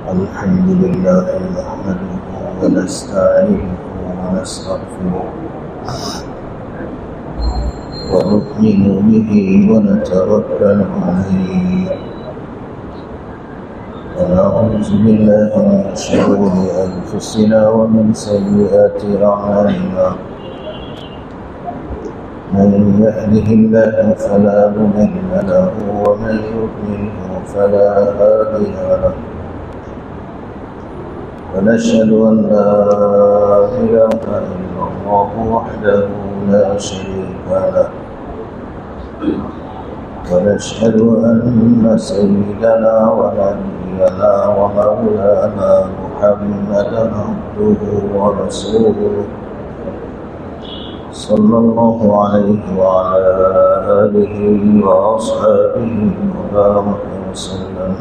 الحمد لله نحمده ونستعينه ونستغفره ونؤمن به ونتوكل عليه ونعوذ بالله من شرور أنفسنا ومن سيئات أعمالنا من يهده الله فلا مضل له ومن يضلله فلا هادي له ونشهد أن لا إله إلا الله وحده لا شريك له ونشهد أن سيدنا ونبينا ومولانا محمدا عبده ورسوله صلى الله عليه وعلى آله وأصحابه وبارك وسلم.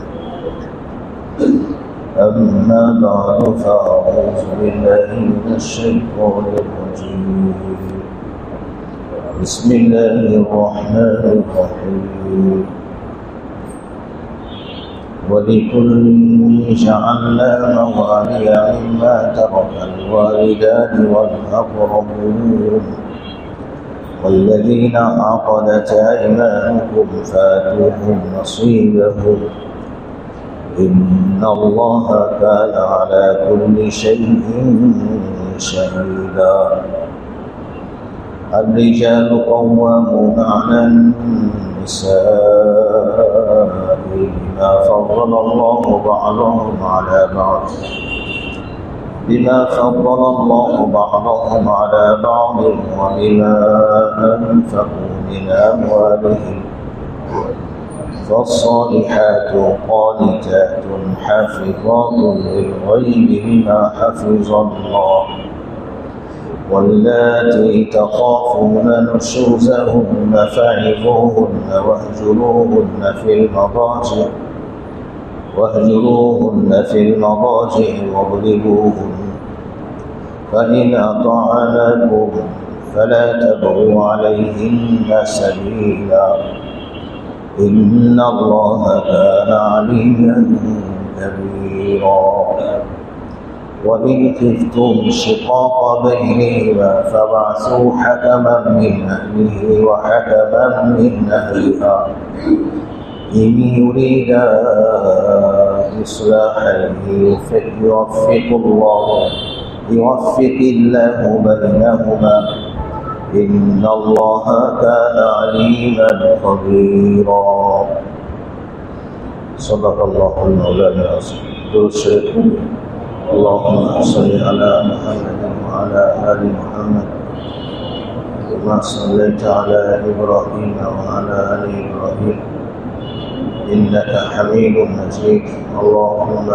أما بعد فأعوذ بالله من الشيطان الرجيم. بسم الله الرحمن الرحيم. ولكل جعلنا موالي مما ترك الوالدان والأقربون والذين عقدت أيمانكم فآتوهم نصيبهم إن الله كان على كل شيء شهيدا. الرجال قوامون على النساء بما فضل الله بعضهم على بعض وبما أنفقوا من أموالهم فالصالحات قانتات حافظات للغيب بما حفظ الله واللاتي تخافون نشوزهن فعظوهن واهجروهن في المضاجع واضربوهن فإن أطعنكم فلا تبغوا عليهن سبيلا إن الله كان عليا كبيرا. وإن خفتم شقاق بينهما فابعثوا حكما من أهله وحكما من أهلها إن يريدا إصلاحا يوفق الله بينهما إن الله كان عليما خبيرا. صدق الله المولانا العظيم. اللهم صل على محمد وعلى آل محمد كما صليت على إبراهيم وعلى آل إبراهيم إنك حميد مجيد. اللهم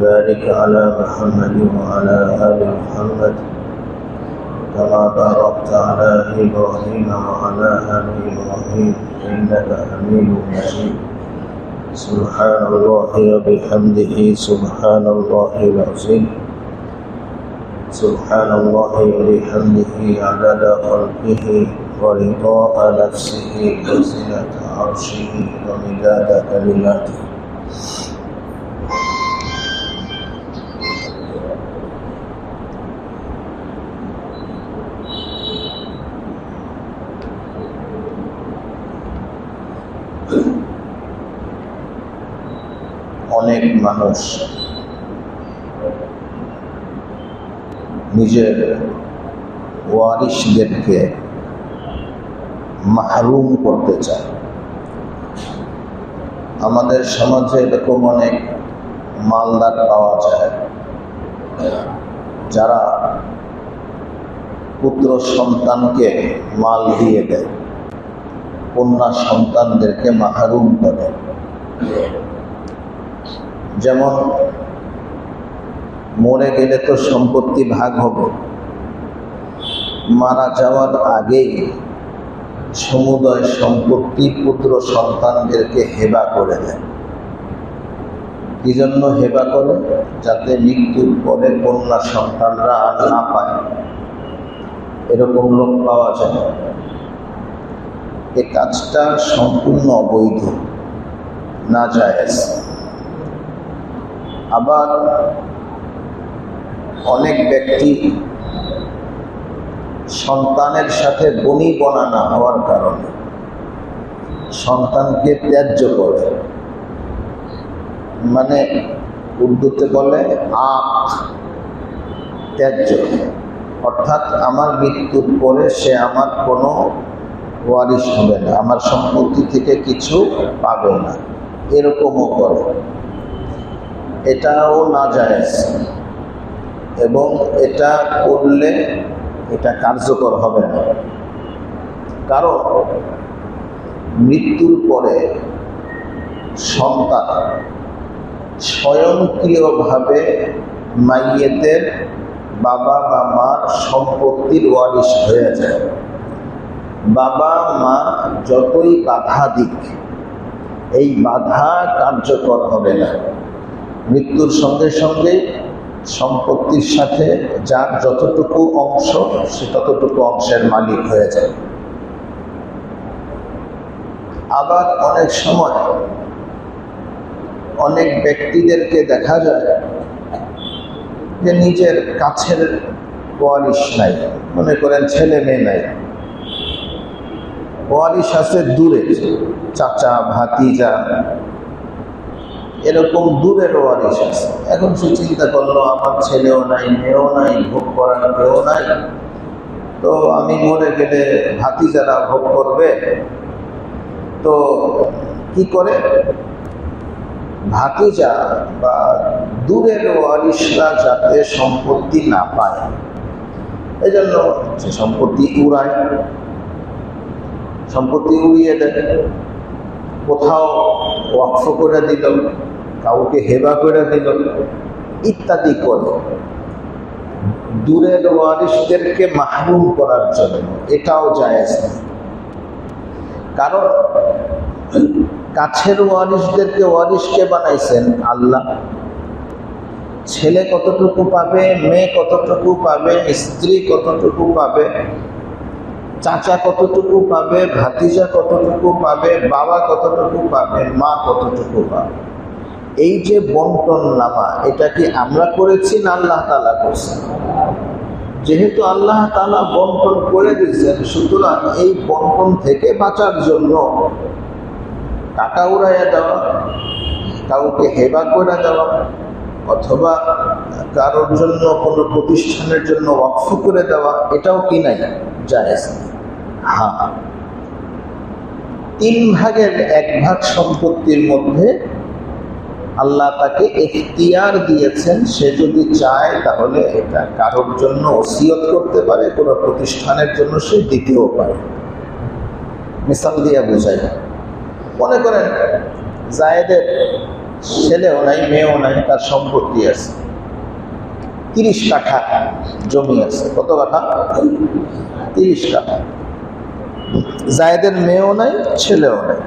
بارك على محمد وعلى آل محمد كما باركت على إبراهيم وعلى آل إبراهيم إنك حميد مجيد. سبحان الله وبحمده سبحان الله العظيم. سبحان الله وبحمده عدد خلقه ورضاء نفسه وزنة عرشه ومداد كلماته. অনেক মানুষ নিজের ওয়ারিসদেরকে মাহরুম করতে চায়। আমাদের সমাজে এরকম অনেক মালদার পাওয়া যায় যারা পুত্র সন্তানকে মাল দিয়ে দেয়, কন্যা সন্তানদেরকে মাহরুম করে। যেমন মরে গেলে তো সম্পত্তি ভাগ হবে, মারা যাওয়ার আগেই সমুদয় সম্পত্তি পুত্র সন্তানদেরকে হেবা করে দেয়। কি জন্য হেবা করে? যাতে মৃত্যুর পরে কন্যা সন্তানরা আর না পায়। এরকম লোক পাওয়া যায়। এই কাজটা সম্পূর্ণ অবৈধ, নাজায়েজ। আবার অনেক ব্যক্তি সন্তানের সাথে বনিবনা না হওয়ার কারণে সন্তানকে ত্যায্য করে, মানে উর্দুতে বলে আখ, ত্যায্য, অর্থাৎ আমার মৃত্যুর পরে সে আমার কোনো ওয়ারিশ হবে না, আমার সম্পত্তি থেকে কিছু পাবে না, এরকমও করে। এটাও নাজায়েজ এবং এটা করলে এটা কার্যকর হবে না। কারণ মৃত্যুর পরে সন্তান স্বয়ংক্রিয়ভাবে মাইয়েতের বাবা বা মার সম্পত্তির ওয়ারিশ হয়ে যায়। বাবা মা যতই বাধা দিক, এই বাধা কার্যকর হবে না। মৃত্যুর সঙ্গে সঙ্গে সম্পত্তির সাথে যার যতটুকু অংশ, সে ততটুকু অংশের মালিক হয়ে যায়। আবার অনেক সময় অনেক ব্যক্তিদেরকে দেখা যায় যে নিজের কাছের ওয়ারিশ নাই, মনে করেন ছেলে মেয়ে নাই, ওয়ারিশ আছে দূরে, চাচা ভাতিজা, এরকম দূরের ওয়ারিশ আছে। এখন সে চিন্তা করলো আমার ছেলেও নাই, মেয়েও নাই, ভোগ করার কেউ নাই, তো আমি মরে গেলে ভাতিজারা ভোগ করবে। তো কি করে, ভাতিজা বা দূরের ওয়ারিশরা যাতে সম্পত্তি না পায়, এই জন্য সে সম্পত্তি উড়ায়, সম্পত্তি উড়িয়ে দেয়, কোথাও ওয়াকফ করে দিল, কাউকে হেবা করে দিল, ইত্যাদি করে দূরের ওয়ারিশদেরকে মাহরুম করার জন্য। এটাও জায়েজ না, কারণ কাছের ওয়ারিশদেরকে ওয়ারিশকে বানাইছেন আল্লাহ। ছেলে কতটুকু পাবে, মেয়ে কতটুকু পাবে, স্ত্রী কতটুকু পাবে, চাচা কতটুকু পাবে, ভাতিজা কতটুকু পাবে, বাবা কতটুকু পাবে, মা কতটুকু পাবে, এই যে বন্টন নামা, এটা কি আমরা করেছি না আল্লাহ তাআলা করছেন? যেহেতু আল্লাহ তাআলা বন্টন করে দিয়েছেন, সুতরাং এই বন্টন থেকে বাঁচার জন্য টাকা উড়াইয়া দেওয়া, কাউকে হেবা করে দেওয়া, অথবা কারোর জন্য কোনো প্রতিষ্ঠানের জন্য ওয়াকফ করে দেওয়া, এটাও কি নাই, জায়েজ। হ্যাঁ, 3 ভাগের 1 ভাগ সম্পত্তির মধ্যে আল্লাহ তাকে এখতিয়ার দিয়েছেন, সে যদি চায় তাহলে এটা কারোর জন্য ওসিয়ত করতে পারে, কোনো প্রতিষ্ঠানের জন্য সে দিতেও পারে। মিসাল দিয়া বোঝাই, মনে করেন জায়েদের ছেলেও নাই, মেয়েও নাই, তার সম্পত্তি আছে 30 কাঠা জমি আছে। কত কাঠা? 30 কাঠা। জায়েদের মেয়েও নাই, ছেলেও নাই,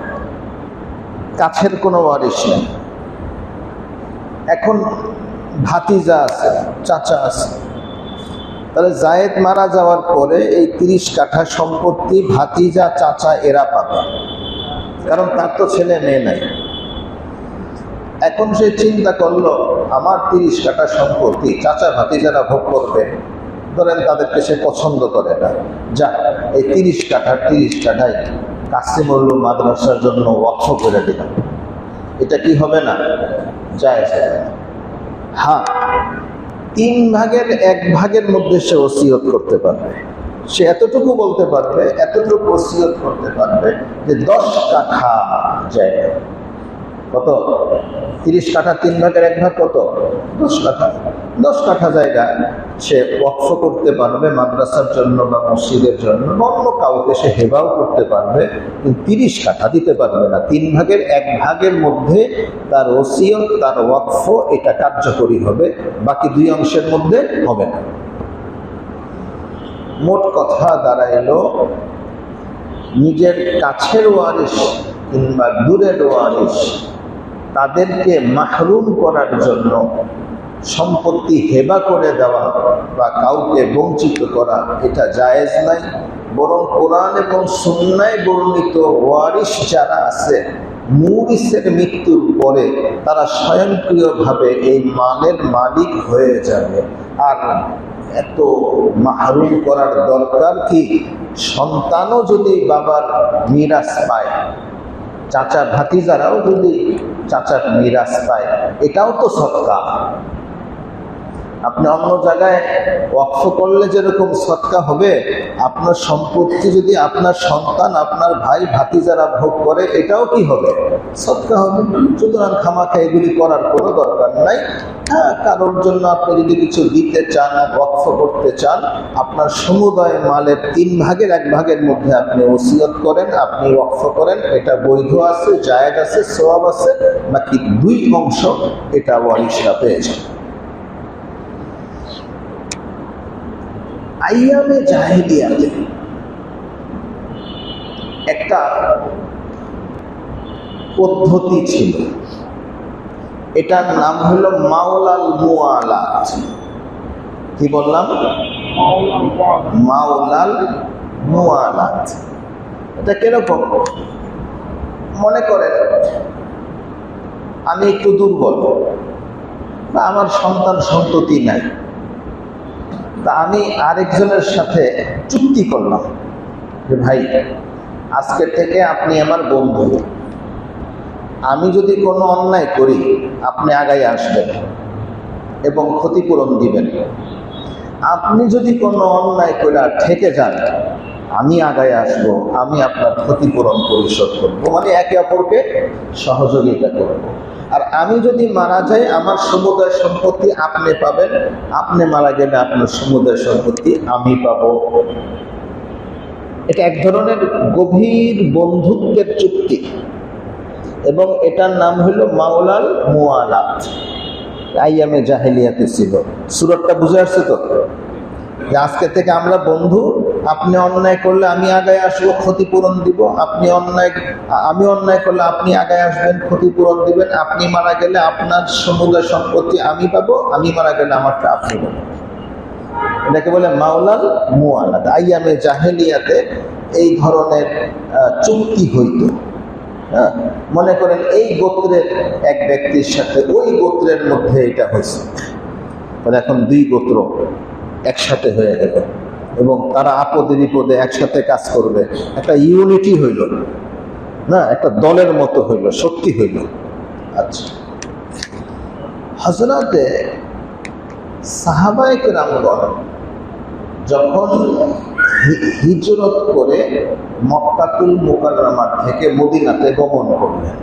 কাছের কোনো ওয়ারিশ নেই। এখন ভাতিজা আছে, চাচা আছে, তাহলে জায়েদ মারা যাওয়ার পরে এই 30 কাঠা সম্পত্তি ভাতিজা, চাচা এরা পাবে, কারণ তার তো ছেলে মেয়ে নাই। এখন সে চিন্তা করলো আমার 30 কাঠা সম্পত্তি চাচা ভাতিজারা ভোগ করবে, ধরেন তাদেরকে সে পছন্দ করে না, যা এই 30 কাঠায় কাসিমুল মাদ্রাসার জন্য ওয়াকফ করে দিলাম, এটা কি হবে না? জায়েজ হবে না। হ্যাঁ, 3 ভাগের 1 ভাগের মধ্যে সে ওসিয়ত করতে পারবে, সে এতটুকু বলতে পারবে, এতটুকু ওসিয়ত করতে পারবে যে 10 কাঠা জায়গা। কত? 30 কাঠা 3 ভাগের 1 ভাগ কত? 10 কাঠা। 10 কাঠা জায়গা সে ওয়াকফ করতে পারবে মাদ্রাসার জন্য বা মসজিদের জন্য, অন্য কাউকে সে হেবাও করতে পারবে, কিন্তু 30 কাঠা দিতে পারবে না। 3 ভাগের 1 ভাগের মধ্যে তার ওসিয়ত, তার ওয়াকফ, এটা কার্যকরী হবে, বাকি 2 অংশের মধ্যে হবে না। মোট কথা দাঁড়াইলো, নিজের কাছের ওয়ারিশ কিংবা দূরের ওয়ারিশ তাদেরকে মাহরুম করার জন্য সম্পত্তি হেবা করে দেওয়া বা কাউকে বঞ্চিত করা, এটা জায়েজ নাই। বরং কোরআন এবং সুন্নায় বর্ণিত ওয়ারিশ যারা আছে মুরিসের মৃত্যুর পরে তারা স্বয়ংক্রিয়ভাবে এই মালের মালিক হয়ে যাবে। আর এত মাহরুম করার দরকার কি? সন্তানও যদি বাবার মিরাস পায়, চাচা ভাতিজারাও যদি চাচার মিরাস পায়, এটাও তো সদকা। আপনি অন্য জায়গায় ওয়াকফ করলে যেরকম সদকা হবে, আপনার সম্পত্তি যদি আপনার সন্তান, আপনার ভাই ভাতিজারা ভোগ করে, এটাও কি হবে? সদকা হবে। সুতরাং খামাখা এগুলি করার কোনো দরকার নাই। হ্যাঁ, কারোর জন্য আপনি যদি কিছু দিতে চান, ওয়াকফ করতে চান, আপনার সমুদায় মালের 3 ভাগের 1 ভাগের মধ্যে আপনি ওসিয়ত করেন, আপনি ওয়াকফ করেন, এটা বৈধ আছে, জায়েজ আছে, সওয়াব আছে। বাকি 2 অংশ এটা ওয়ারিশরা পেয়ে যাবে। আইয়ামে জাহেলিয়াতে একটা পদ্ধতি ছিল, এটার নাম হলো মাওলাল মুআলাত। কি বললাম? মাওলাল মুআলাত। এটা কিরকম? মনে করেন আমি একটু দুর্বল, বা আমার সন্তান সন্ততি নাই, তা আমি আরেকজনের সাথে চুক্তি করলাম যে ভাই, আজকে থেকে আপনি আমার বন্ধু, আমি যদি কোনো অন্যায় করি আপনি আগায় আসবেন এবং ক্ষতিপূরণ দিবেন। আপনি যদি কোনো অন্যায় করে ঠেকে যান, আমি আগায় আসব, আমি আপনার ক্ষতিপূরণ পরিশোধ করব। মানে একে অপরকে সহযোগিতা করব। আর আমি যদি মারা যাই, আমার সমুদায় সম্পত্তি আপনি পাবেন, আপনি মারা গেলে আপনার সমুদায় সম্পত্তি আমি পাব। এটা এক ধরনের গভীর বন্ধুত্বের চুক্তি, এবং এটার নাম হলো মাওলাল মুআলাত। আইয়ামে জাহেলিয়াতে ছিল। সূরাটা বুঝে আসছে তো? যে আজকে থেকে আমরা বন্ধু, আপনি অন্যায় করলে আমি আগায় আসবো, ক্ষতিপূরণ দিব। আমি অন্যায় করলে আপনি আগায় আসবেন, ক্ষতিপূরণ দিবেন। আপনি মারা গেলে আপনার সমুদায় সম্পত্তি আমি পাবো, আমি মারা গেলে আমারটা আপনি পাবেন। এটাকে বলে মাওলাল মুআলাত। আইয়ামে জাহেলিয়াতে এই ধরনের চুক্তি হইত। হ্যাঁ, মনে করেন এই গোত্রের এক ব্যক্তির সাথে ওই গোত্রের মধ্যে এটা হয়েছে, এখন 2 গোত্র একসাথে হয়ে গেল এবং তারা আপদে বিপদে একসাথে কাজ করবে। একটা ইউনিটি হইল না, একটা দলের মতো হইল, শক্তি হইল। আচ্ছা, হযরতে সাহাবায়ে কেরামগণ যখন হিজরত করে মক্কাতুল মুকাররমা থেকে মদিনাতে গমন করলেন,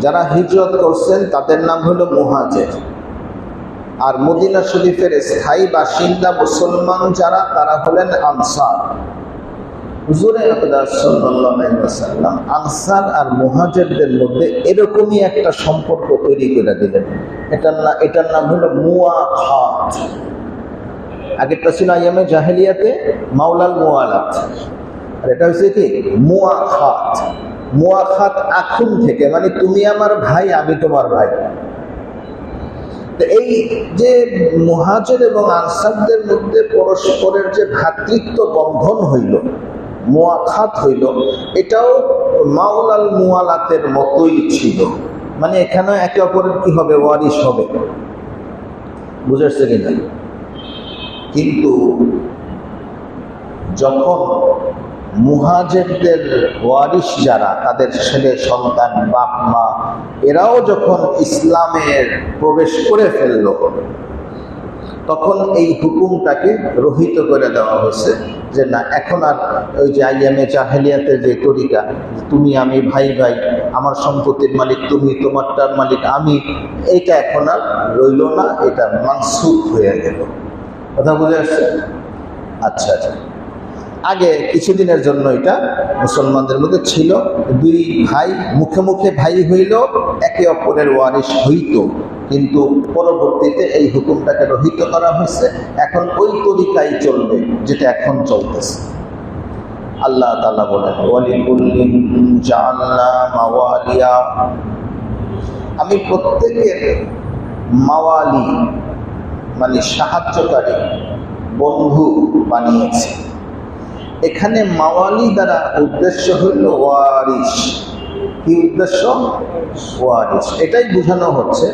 যারা হিজরত করছেন তাদের নাম হলো মুহাজির। আর মদিনা শরীফের স্থায়ী বাসিন্দা মুসলমান যারা, তারা হলেন আনসার। হুজুরে আকরাম সাল্লাল্লাহু আলাইহি ওয়াসাল্লাম আনসার আর মুহাজিরদের মধ্যে এরকমই একটা সম্পর্ক তৈরি করে দিলেন। এটার নাম হলো মুআখাত। আগেরটা ছিল আইয়ামে জাহেলিয়াতে মাওলাল মুআলাত, আর এটা হচ্ছে কি মুআখাত। মুআখাত আখুন থেকে, মানে তুমি আমার ভাই, আমি তোমার ভাই। এই যে মুহাজির এবং আনসারদের মধ্যে পরস্পরের যে ভ্রাতৃত্ব বন্ধন হইল, মুআখাত হইল, এটাও মাওলাল মুআলাতের মতোই ছিল। মানে এখানে একে অপরের কি হবে? ওয়ারিশ হবে। বুঝেছে কিনা? কিন্তু যখন মুহাজিরদের ওয়ারিশ যারা, তাদের ছেলে সন্তান, বাপ মা, এরাও যখন ইসলামের প্রবেশ করে ফেলল, তখন এই হুকুমটাকে রহিত করে দেওয়া হয়েছে যে না, এখন আর ওই যে আইয়ামে জাহেলিয়াতের যে তরিকা, তুমি আমি ভাই ভাই, আমার সম্পত্তির মালিক তুমি, তোমারটার মালিক আমি, এইটা এখন আর রইল না, এটা মানসুখ হয়ে গেল। কথা বুঝে আসছে? আচ্ছা আচ্ছা, আগে কিছুদিনের জন্য এটা মুসলমানদের মধ্যে ছিল, 2 ভাই মুখে মুখে ভাই হইল, একে অপরের ওয়ারিশ হইত। কিন্তু পরবর্তীতে এই হুকুমটাকে রহিত করা হয়েছে। এখন ওই তরিকাই চলবে যেটা এখন চলতেছে। আল্লাহ তাআলা বলেন, ওয়ালিকুল্লিন জাআলনা মাওয়ালিয়া, আমি প্রত্যেকের মাওয়ালি মানে সাহায্যকারী, বন্ধু বানিয়েছি। এখানে মাওয়ালি দ্বারা উদ্দেশ্য হইল ওয়ারিশ। কি উদ্দেশ্য? ওয়ারিস। এটাই বোঝানো হচ্ছে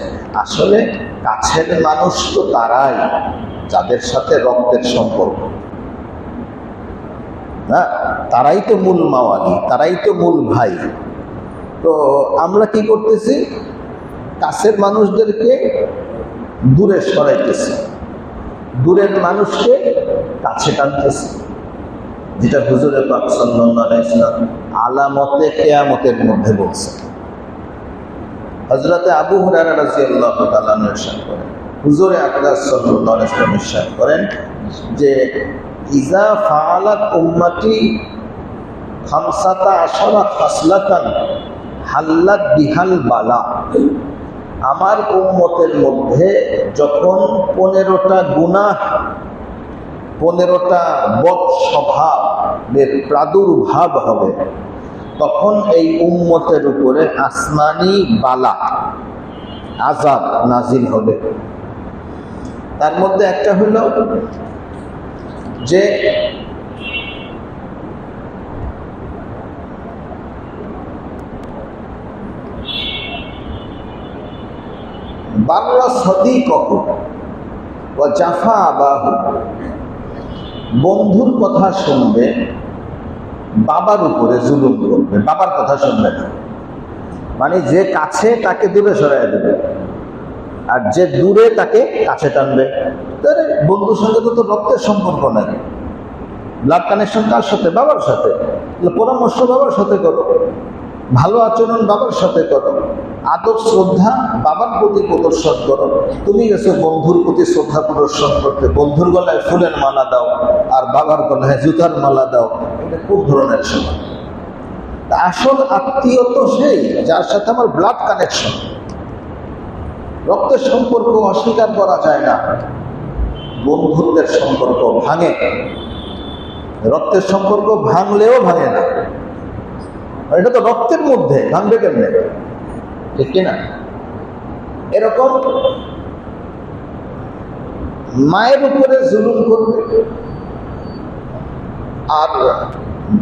আসলে কাছের মানুষ তো তারাই যাদের সাথে রক্তের সম্পর্ক, হ্যাঁ, তারাই তো মূল মাওয়ালি, তারাই তো মূল ভাই। তো আমরা কি করতেছি? কাছের মানুষদেরকে দূরে সরাইতেছি, দূরের মানুষকে কাছে টানতেছি, যেটা হুজুরে পাক সাল্লাল্লাহু আলাইহি ওয়াসাল্লাম আলামতে কিয়ামতের মধ্যে বলছেন। হযরতে আবু হুরায়রা রাদিয়াল্লাহু তাআলা আনহু ইরশাদ করেন, হুজুরে আকরাম সাল্লাল্লাহু আলাইহি ওয়াসাল্লাম ইরশাদ করেন যে ইজা ফাআলাত উম্মতি 15 খাসলাতান হাল্লাত বিহাল বালা, আমার উম্মতের মধ্যে যখন 15টা গুনাহ, 15টা বদ স্বভাবের প্রাদুর্ভাব হবে, তখন এই উম্মতের উপরে আসমানি বালা, আযাব নাজিল হবে। তার মধ্যে একটা হলো যে বাররা সদিকহু ওয়া জাফা আবাহু, বন্ধুর কথা শুনবে, বাবার উপরে জুলুম করবে, বাবার কথা শুনবে না। মানে যে কাছে তাকে দূরে সরাই দেবে, আর যে দূরে তাকে কাছে টানবে। বন্ধুর সঙ্গে তো রক্তের সম্পর্ক নাই, ব্লাড কানেকশন কার সাথে? বাবার সাথে। পরামর্শ বাবার সাথে করো, ভালো আচরণ বাবার সাথে করো, আদব শ্রদ্ধা বাবার প্রতি প্রদর্শন করো। তুমি গেছো বন্ধুর প্রতি শ্রদ্ধা প্রদর্শন করতে, বন্ধুর গলায় ফুলের মালা দাও আর বাবার গলায় জুতার মালা দাও, এটা খুব ধরনের সময়। আসল আত্মীয় তো সেই যার সাথে আমার ব্লাড কানেকশন, রক্তের সম্পর্ক অস্বীকার করা যায় না। বন্ধুত্বের সম্পর্ক ভাঙে, রক্তের সম্পর্ক ভাঙলেও ভাঙে না। এটা তো রক্তের মধ্যে, ভাঙবে কেমনে? ঠিক কিনা? এরকম মায়ের উপরে জুলুম করবে আর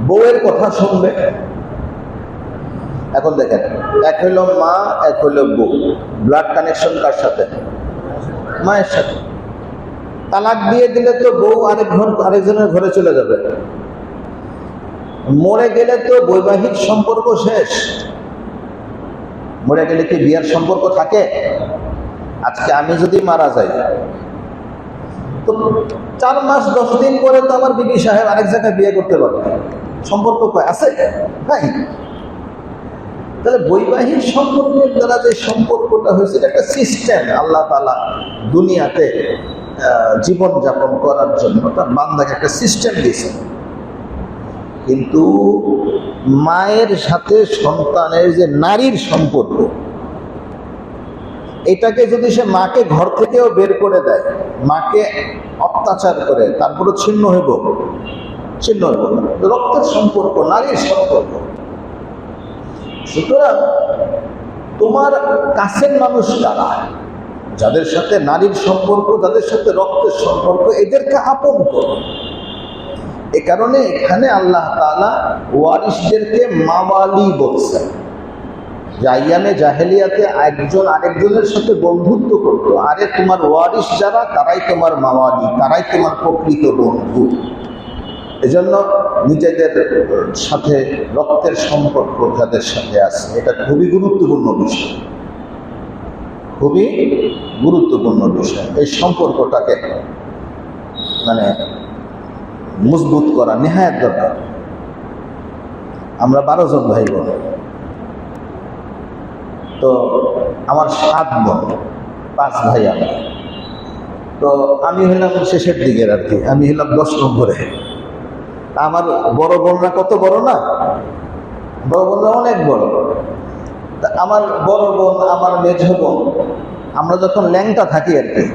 বউয়ের কথা শুনবে। এখন দেখেন, এক হইল মা, এক হইল বউ, ব্লাড কানেকশন কার সাথে? মায়ের সাথে। তালাক দিয়ে দিলে তো বউ আরেকজনের ঘরে চলে যাবে, মরে গেলে তো বৈবাহিক সম্পর্ক শেষ। মরে গেলে কি বিয়ার সম্পর্ক থাকে? আজকে আমি যদি মারা যাই তো 4 মাস 10 দিন পরে তো আমার বিবি সাহেব আরেক জায়গায় বিয়ে করতে পারবে, সম্পর্ক আছে নাই। তাহলে বৈবাহিক সম্পর্কের দ্বারা যে সম্পর্কটা হয়েছে, এটা একটা সিস্টেম আল্লাহ তাআলা দুনিয়াতে জীবন যাপন করার জন্য তার বান্দাকে একটা সিস্টেম দিয়েছে। কিন্তু মায়ের সাথে সন্তানের যে নারীর সম্পর্ক, এটাকে যদি সে মাকে ঘর থেকেও বের করে দেয়, মাকে অত্যাচার করে, তারপরে ছিন্ন হইব না। রক্তের সম্পর্ক, নারীর সম্পর্ক। সুতরাং তোমার কাছের মানুষ কারা? যাদের সাথে নারীর সম্পর্ক, যাদের সাথে রক্তের সম্পর্ক, এদেরকে আপন করো। এ কারণে এখানে আল্লাহ তাআলা ওয়ারিসদেরকে মাওয়ালি বলছেন। আইয়ামে জাহেলিয়াতে একজন আরেকজনের সাথে বন্ধুত্ব করত, আরে তোমার ওয়ারিস যারা, তারাই তোমার মাওয়ালি, তারাই তোমার প্রকৃত বন্ধু। এজন্য নিজেদের সাথে রক্তের সম্পর্ক যাদের সাথে আছে, এটা খুবই গুরুত্বপূর্ণ বিষয়, খুবই গুরুত্বপূর্ণ বিষয়। এই সম্পর্কটাকে মানে মজবুত করা নেহায়েত দরকার। আমরা 12 জন ভাই বোন, তো আমার 7 বোন, 5 ভাই আমি। তো আমি হইলাম শেষের দিকের আর কি, আমি হইলাম 10 নম্বরে। আমার বড় বোনরা কত বড় না? বড় বোনরা অনেক বড়। আমার বড় বোন, আমার মেঝ বোন, আমরা যখন ল্যাংটা থাকি আর কি,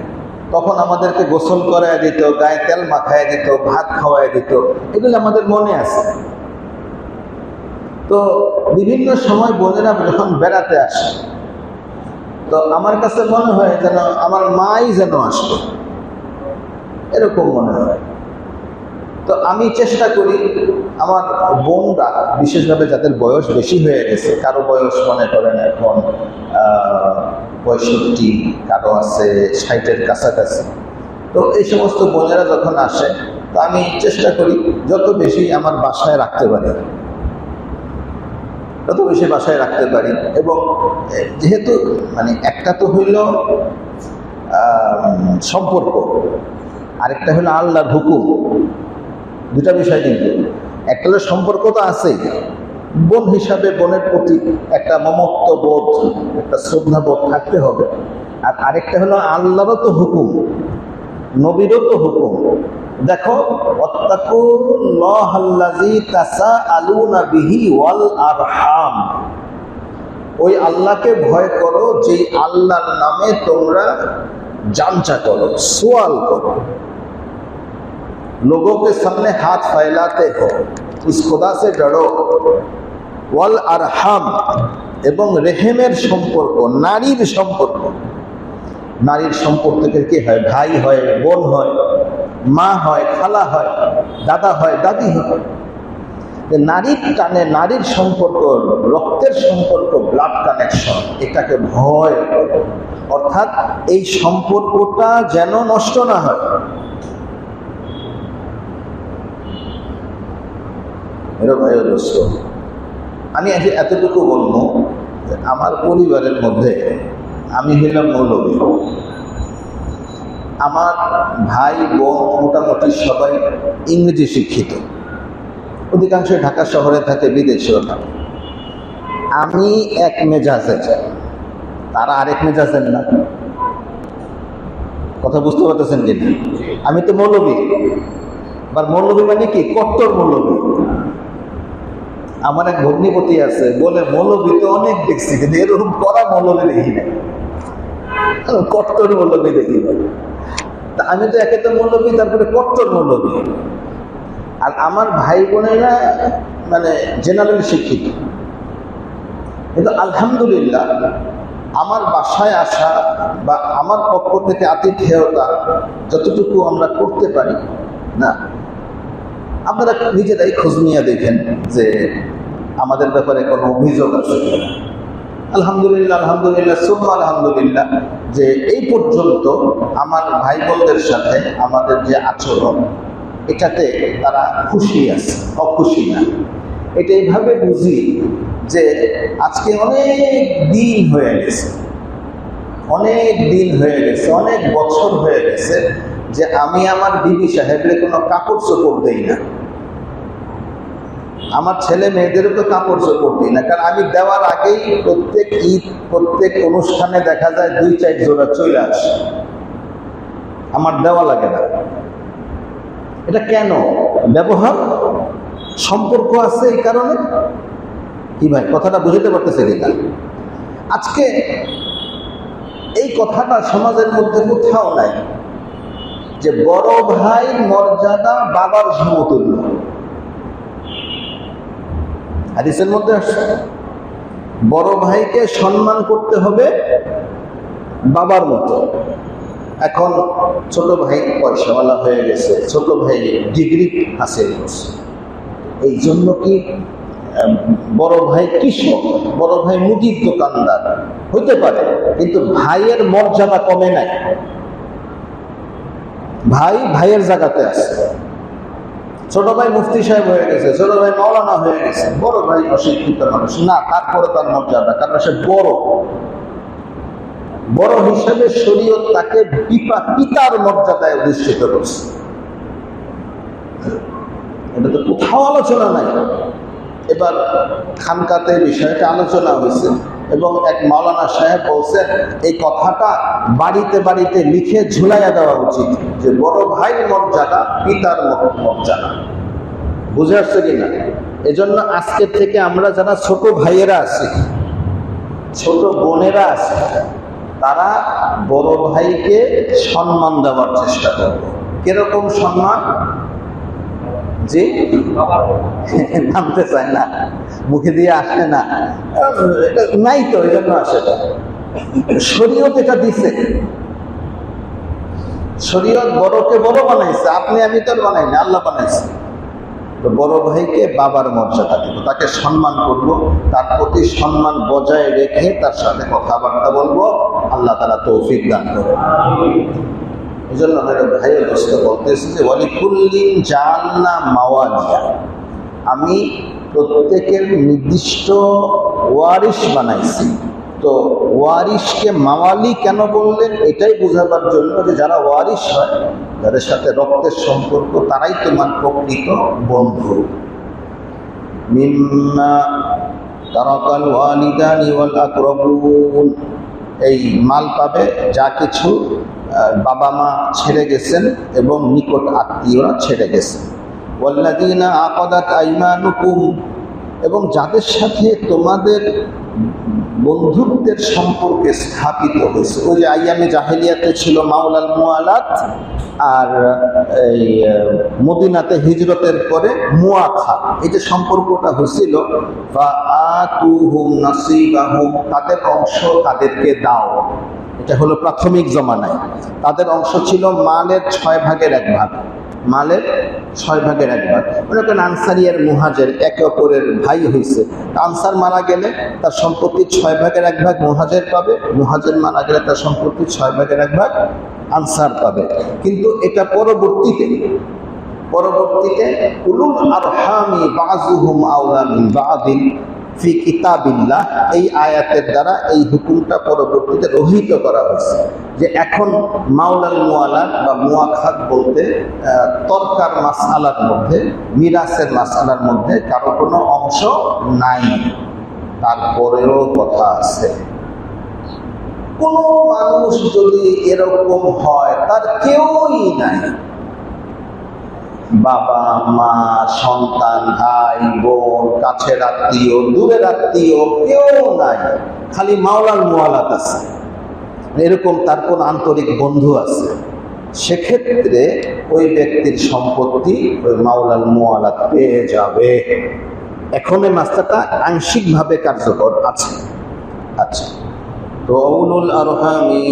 তখন আমাদেরকে গোসল করায় দিত, গায়ে তেল মাখায় দিত, ভাত খাওয়ায় দিত, এগুলো আমাদের মনে আছে। তো বিভিন্ন সময় বোনেরা যখন বেড়াতে আসে, তো আমার কাছে মনে হয় যেন আমার মাই যেন আসবে, এরকম মনে হয়। তো আমি চেষ্টা করি আমার বোনরা, বিশেষভাবে যাদের বয়স বেশি হয়ে গেছে, কারো বয়স মনে করেন এখন 65, কারো আছে 60-এর কাছাকাছি, তো এই সমস্ত বোনেরা যখন আসে তো আমি চেষ্টা করি যত বেশি আমার বাসায় রাখতে পারি, তত বেশি বাসায় রাখতে পারি। এবং যেহেতু মানে একটা তো হইল সম্পর্ক, আরেকটা হলো আল্লাহর হুকুম, দুটা বিষয়। কিন্তু একটা হলো সম্পর্ক তো আছেই, বোন হিসাবে বোনের প্রতি একটা মমত্ব বোধ, একটা শ্রদ্ধা বোধ থাকতে হবে। আর আরেকটা হলো আল্লাহরও তো হুকুম, নবীরও তো হুকুম। দেখো, ওয়াত্তাকুল্লাহাল্লাযী তাসাআলুনা বিহি ওয়াল আরহাম, ওই আল্লাহকে ভয় করো যেই আল্লাহর নামে তোমরা জানচা করো, সওয়াল করো। लोगों के सामने हाथ फैलाते हो, उस खुदा से डरो। ওয়াল আরহাম, এবং রেহেমের সম্পর্ক, নারীর সম্পর্ক। নারীর সম্পর্ক থেকে কি হয়? ভাই হয়, বোন হয়, মা হয়, খালা হয়, দাদা হয়, দাদি হয়। নারীর টানে, নারীর সম্পর্ক, রক্তের সম্পর্ক, ব্লাড কানেকশন, এটাকে ভয় করে। অর্থাৎ এই সম্পর্কটা যেন নষ্ট না হয়। আমি এতটুকু বলবো, আমার পরিবারের মধ্যে আমি হইলাম মৌলবী, আমার ভাই বোন মোটামুটি সবাই ইংরেজি শিক্ষিত, অধিকাংশ ঢাকা শহরে থাকে, বিদেশেও থাকে। আমি এক মেজাজের, তারা আরেক মেজাজের না। কথা বুঝতে পারতেছেন কিনা? আমি তো মৌলবী, বা মৌলবী মানে কি? কট্টর মৌলবী। আমার এক ভগ্নিপতি আছে, বলে মৌলবী তো অনেক দেখছি, কিন্তু এরকম করা মৌলবী দেখি না, কট্টর মৌলবী দেখি না। আমি তো একে তো মৌলবী, তারপরে কট্টর মৌলবী। আর আমার ভাই বোনেরা মানে জেনারেল শিক্ষিত। কিন্তু আলহামদুলিল্লাহ আমার বাসায় আসা বা আমার পক্ষ থেকে আতিথেয়তা যতটুকু আমরা করতে পারি না, আপনারা নিজেরাই খোঁজ নিয়ে দেখেন যে আমাদের ব্যাপারে কোনো অভিযোগ আছে। আলহামদুলিল্লাহ, আলহামদুলিল্লাহ, সুম্মা আলহামদুলিল্লাহ, যে এই পর্যন্ত আমার ভাই বোনদের সাথে আমাদের যে আচরণ, এটাতে তারা খুশি আছে, অখুশি না। এটা এইভাবে বুঝি যে আজকে অনেক দিন হয়ে গেছে, অনেক দিন হয়ে গেছে, অনেক বছর হয়ে গেছে যে আমি আমার বিবি সাহেবরে কোনো কাপড় চোপড় দেই না, আমার ছেলে মেয়েদেরও তো কাপড় চোপড় দিই না। কারণ আমি দেওয়ার আগেই প্রত্যেক ঈদ, প্রত্যেক অনুষ্ঠানে দেখা যায় 2-4 জোড়া চলে আসে, আমার দেওয়া লাগে না। এটা কেন? ব্যবহার, সম্পর্ক আছে এই কারণে। কি ভাই, কথাটা বুঝতে পারতেছে কিনা? আজকে এই কথাটা সমাজের মধ্যে কোথাও নাই যে বড় ভাই মর্যাদা বাবার সমতুল্য। হাদিসের মধ্যে আসছে বড় ভাইকে সম্মান করতে হবে বাবার মতো। এখন ছোট ভাই পয়সাওয়ালা হয়ে গেছে, ছোট ভাই ডিগ্রি হাসিল করছে, এই জন্য কি বড় ভাই কৃষক, বড় ভাই মুদির দোকানদার হইতে পারে, কিন্তু ভাইয়ের মর্যাদা কমে নাই। ভাই ভাইয়ের জায়গাতে আছে। ছোট ভাই মুফতি সাহেব হয়ে গেছে, ছোট ভাই মাওলানা হয়ে গেছে, বড় ভাই অশিক্ষিত মানুষ না, তারপরে তার মর্যাদা, কারণ সে বড়। বড় হিসেবে শরীয়ত তাকে পিতার মর্যাদায় অধিষ্ঠিত করছে। এটা তো কোথাও আলোচনা নাই। এবার খানকাতে বিষয়টা আলোচনা হয়েছে এবং এক মাওলানা সাহেব বলছেন এই কথাটা বাড়িতে বাড়িতে লিখে ঝুলাইয়া দেওয়া উচিত, যে বড় ভাইয়ের মর্যাদা পিতার মর্যাদা। বুঝে আসছে কিনা? এজন্য আজকে থেকে আমরা যারা ছোট ভাইয়েরা আছি, ছোট বোনেরা আছে, তারা বড় ভাইকে সম্মান দেওয়ার চেষ্টা করবে। কিরকম সম্মান? যে নামতে চায় না, মুখে দিয়ে আসে না, নাই তো, এই জন্য আসে না। শরীয়ত এটা দিছে। শরীয়ত বড়কে বড় বানাইছে, আপনি আমি তো বানাই না, আল্লাহ বানাইছে। তো বড় ভাইকে বাবার মর্যাদা দিব, তাকে সম্মান করব, তার প্রতি সম্মান বজায় রেখে তার সাথে কথাবার্তা বলবো। আল্লাহ তাআলা তৌফিক দান করুন। এই জন্য ভাইয়ের দোস্ত বলতেছি যে ওয়ালিকুল্লিন জাআলনা মাওয়ালিয়া, আমি প্রত্যেকের নির্দিষ্ট ওয়ারিশ বানাইছি। তো ওয়ারিশকে মাওয়ালি কেন বললেন? এটাই বোঝাবার জন্য যে যারা ওয়ারিশ হয়, যাদের সাথে রক্তের সম্পর্ক, তারাই তোমার প্রকৃত বন্ধু। মিম্মা তারাকাল ওয়ালিদানি ওয়াল আকরাবুন, এই মাল পাবে যা কিছু বাবা মা ছেড়ে গেছেন এবং নিকট আত্মীয়রা ছেড়ে গেছেন। ওয়াল্লাযীনা আকাদাত আইমানুকুম, এবং যাদের সাথে তোমাদের বন্ধুত্বের সম্পর্কে স্থাপিত হয়েছে। ওই যে আইয়ামে জাহেলিয়াতে ছিল মাওলাল মুআলাত, আর এই মদিনাতে হিজরতের পরে মুআখা, এই যে সম্পর্কটা হয়েছিল, ফাআতুহুম নাসিবাহুম, তাদের অংশ তাদেরকে দাও। এটা হলো প্রাথমিক জমানায়। তাদের অংশ ছিল মালের 6 ভাগের 1 ভাগ, মালের 6 ভাগের 1 ভাগ। মনে করেন আনসারি আর মুহাজের একে অপরের ভাই হয়েছে, আনসার মারা গেলে তার সম্পত্তি 6 ভাগের 1 ভাগ মুহাজের পাবে, মুহাজের মারা গেলে তার সম্পত্তি 6 ভাগের 1 ভাগ আনসার পাবে। কিন্তু এটা পরবর্তীতে উলুল আরহামি বাযুহুম আওলা মিন বাযিন ফি কিতাবিল্লাহ, এই আয়াতের দ্বারা এই হুকুমটা পরবর্তীতে রহিত করা হয়েছে যে এখন মাওলাল মুআলাত বা মুআখাত বলতে তরকার মাসআলার মধ্যে, মিরাসের মাসআলার মধ্যে কারো কোনো অংশ নাই। তারপরেও কথা আছে, কোনো মানুষ যদি এরকম হয় তার কেউই নাই, বাবা মা সন্তান ভাই বোন কাছের আত্মীয় দূরের আত্মীয় কেউ নাই, খালি মাওলাল মুআলাত আছে, এরকম তার কোন আন্তরিক বন্ধু আছে, সেক্ষেত্রে ওই ব্যক্তির সম্পত্তি ওই মাওলাল মুআলাত পেয়ে যাবে। এখন এই মাসলাটা আংশিকভাবে কার্যকর আছে। আচ্ছা, তো উলুল আরহামি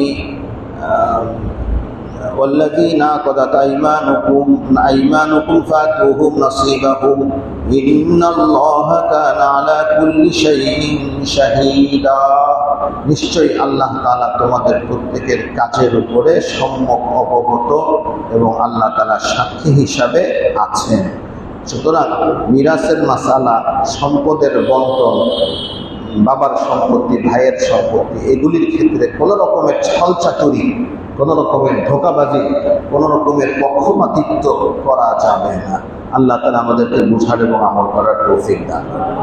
والذين عقدت أيمانكم فآتوهم نصيبهم إن الله كان على كل شيء شهيدا, নিশ্চয়ই আল্লাহ তাআলা তোমাদের প্রত্যেকের কাজের উপরে সম্যক অবগত এবং আল্লাহ তাআলা সাক্ষী হিসাবে আছেন। সুতরাং মিরাসের মাসালা, সম্পদের বন্টন, বাবার সম্পত্তি ভাইয়ের সম্পত্তি, এগুলির ক্ষেত্রে কোনো রকমের ছলচাতুরি, কোন রকমের ধোঁকাবাজি, কোন রকমের পক্ষপাতিত্ব করা যাবে না। আল্লাহ তাআলা আমাদেরকে বুঝার এবং আমল করার তৌফিক দান করুন।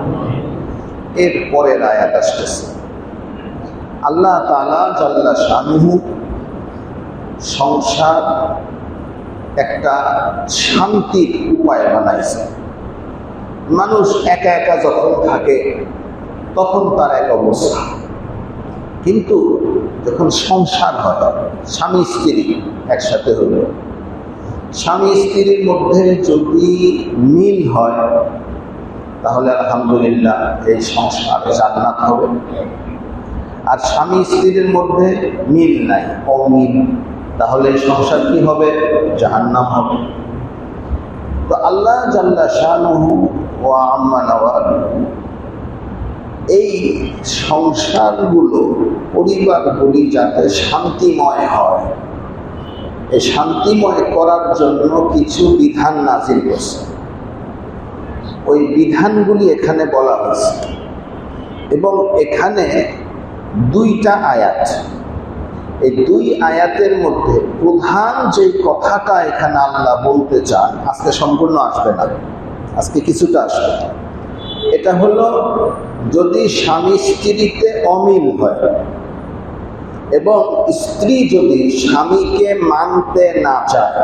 এর পরের আয়াত আসতেছে, আল্লাহ তাআলা জাল্লা শানুহু সংসার একটা শান্তির উপায় বানাইছে। মানুষ একা একা যখন থাকে তখন তার এক অবস্থা, কিন্তু যখন সংসার হয়, স্বামী স্ত্রী একসাথে হলো, স্বামী স্ত্রীর মধ্যে যদি মিল হয় তাহলে আলহামদুলিল্লাহ এই সংসার জান্নাত হবে। আর স্বামী স্ত্রীর মধ্যে মিল নাই, অমিল, তাহলে এই সংসার কি হবে? জাহান্নাম হবে। তো আল্লাহ জাল্লা শানুহু ওয়া আম্মা নাওয়ালুহু এই সংসারগুলো, পরিবারগুলি যাতে শান্তিময় হয়, এই শান্তিময় করার জন্য কিছু বিধান নাজিল করছে। ওই বিধানগুলি এখানে বলা হয়েছে এবং এখানে 2টা আয়াত। এই 2 আয়াতের মধ্যে প্রধান যে কথাটা এখানে আল্লাহ বলতে চান, আজকে সম্পূর্ণ আসবে না, আজকে কিছুটা আসবে। এটা হলো, যদি স্বামী স্ত্রীতে অমিল হয় এবং স্ত্রী যদি স্বামীকে মানতে না চায়,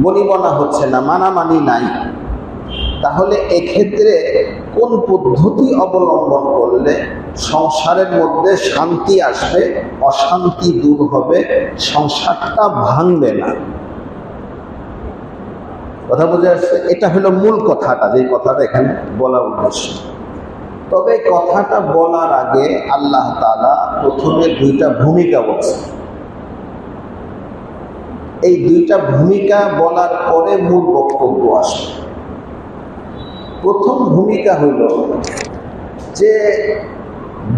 বনিবনা হচ্ছে না, মানামানি নাই, তাহলে এক্ষেত্রে কোন পদ্ধতি অবলম্বন করলে সংসারের মধ্যে শান্তি আসবে, অশান্তি দূর হবে, সংসারটা ভাঙবে না? কথা বুঝে আসছে? এটা হলো মূল কথাটা, যে কথাটা এখানে বলা উদ্দেশ্য। তবে কথাটা বলার আগে আল্লাহ তাআলা প্রথমে 2টা ভূমিকা বলছেন। এই দুইটা ভূমিকা বলার পরে মূল বক্তব্য আসে। প্রথম ভূমিকা হইল যে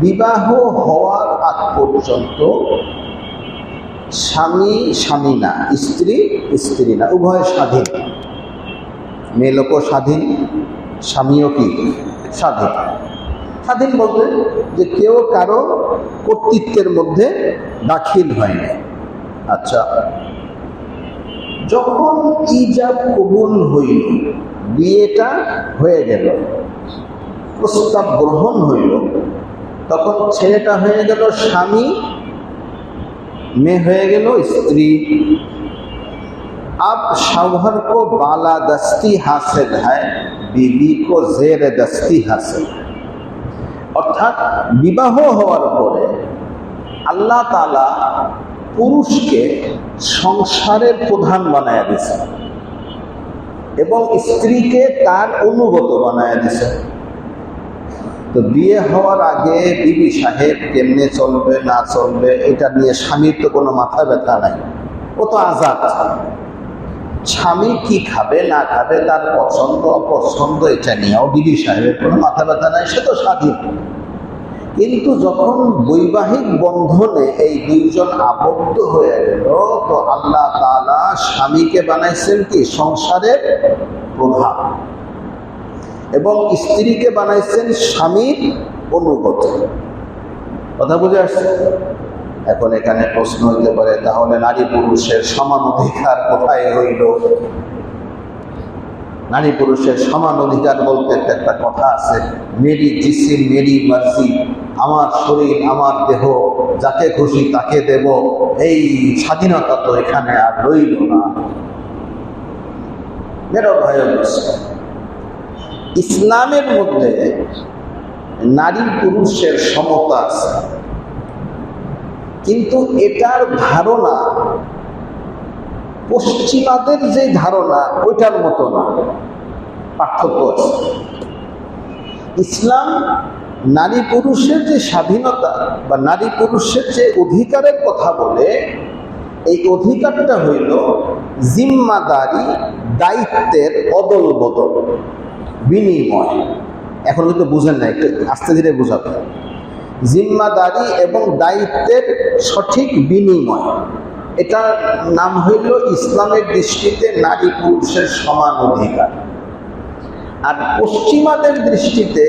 বিবাহ হওয়ার আগ পর্যন্ত স্বামী স্বামী না, স্ত্রী স্ত্রী না, উভয় স্বাধীন। মেয়ে লোকও স্বাধীন, স্বামীও কি স্বাধীন। স্বাধীন বলতে যে কেউ কারো কর্তৃত্বের মধ্যে দাখিল হয়নি। আচ্ছা, যখন ইজাব কবুল হইল, বিয়েটা হয়ে গেল, প্রস্তাব গ্রহণ হইল, তখন ছেলেটা হয়ে গেল স্বামী, মেয়ে হয়ে গেল স্ত্রী। अब शौहर को बाला दस्ती हासिल है, बीवी को जेर दस्ती हासिल है। অর্থাৎ বিবাহ হওয়ার পরে আল্লাহ তাআলা পুরুষকে সংসারের প্রধান বানায়া দিয়েছে এবং স্ত্রীকে তার অনুগত বানায়া দিয়েছে। তো বিয়ে হওয়ার আগে বিবি সাহেব কেমনে চলবে না চলবে এটা নিয়ে স্বামীর তো কোনো মাথা ব্যথা নাই, ও তো আজাদ। স্বামী কি খাবে না খাবে, তার পছন্দ অপছন্দ, এটা নিয়েও বিবি সাহেবের কোনো মাথা ব্যথা নাই, সে তো স্বাধীন। কিন্তু যখন বৈবাহিক বন্ধনে এই দুইজন আবদ্ধ হয়ে গেল, তো আল্লাহ তাআলা স্বামীকে বানাইছেন কি সংসারের প্রধান এবং স্ত্রীকে বানাইছেন স্বামীর অনুগত। কথা বুঝে আসছে? এখন এখানে প্রশ্ন হইতে পারে, তাহলে নারী পুরুষের সমান অধিকার কোথায় হইল? নারী পুরুষের সমান অধিকার বলতে একটা কথা আছে, মেরি জিসিম মেরি মার্জি, আমার শরীর আমার দেহ, যাকে খুশি তাকে দেব, এই স্বাধীনতা তো এখানে আর রইল না। মেরো ভাই, ইসলামের মধ্যে নারী পুরুষের সমতা আছে, কিন্তু এটার ধারণা পশ্চিমাদের যে ধারণা ওইটার মতো না, পার্থক্য আছে। ইসলাম নারী পুরুষের যে স্বাধীনতা বা নারী পুরুষের যে অধিকারের কথা বলে, এই অধিকারটা হইল জিম্মাদারি, দায়িত্বের অদল বদল, বিনিময়। এখন কিন্তু বুঝেন না, একটু আস্তে ধীরে বুঝাতে। জিম্মাদারি এবং দায়িত্বের সঠিক বিনিময়, এটার নাম হইল ইসলামের দৃষ্টিতে নারী পুরুষের সমান অধিকার। আর পশ্চিমাদের দৃষ্টিতে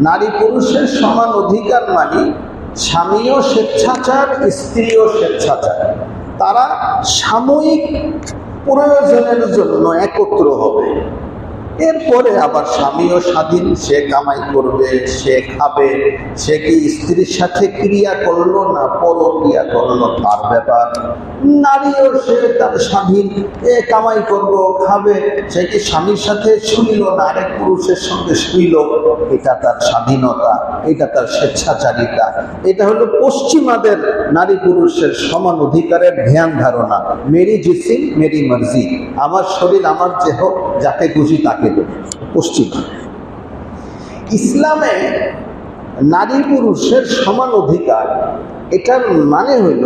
নারী পুরুষের সমান অধিকার মানে স্বামীও স্বেচ্ছাচার, স্ত্রীও স্বেচ্ছাচার। তারা সাময়িক প্রয়োজনের জন্য একত্র হবে, এরপরে আবার স্বামীও স্বাধীন, সে কামাই করবে, সে খাবে। সে কি স্ত্রীর সাথে ক্রিয়া করলো না পরক্রিয়া করলো তার ব্যাপার। নারীও সে তার স্বাধীন, এ কামাই করবো খাবে। সে কি স্বামীর সাথে শুইল না আরেক পুরুষের সঙ্গে শুইল, এটা তার স্বাধীনতা, এটা তার স্বেচ্ছাচারিতা। এটা হলো পশ্চিমাদের নারী পুরুষের সমান অধিকারের ধ্যান ধারণা, মেরি জিসিম মেরি মার্জি, আমার শরীর আমার দেহ, যাকে খুশি তাকে। পশ্চিম ইসলামে নারী পুরুষের সমান অধিকার, এটার মানে হইল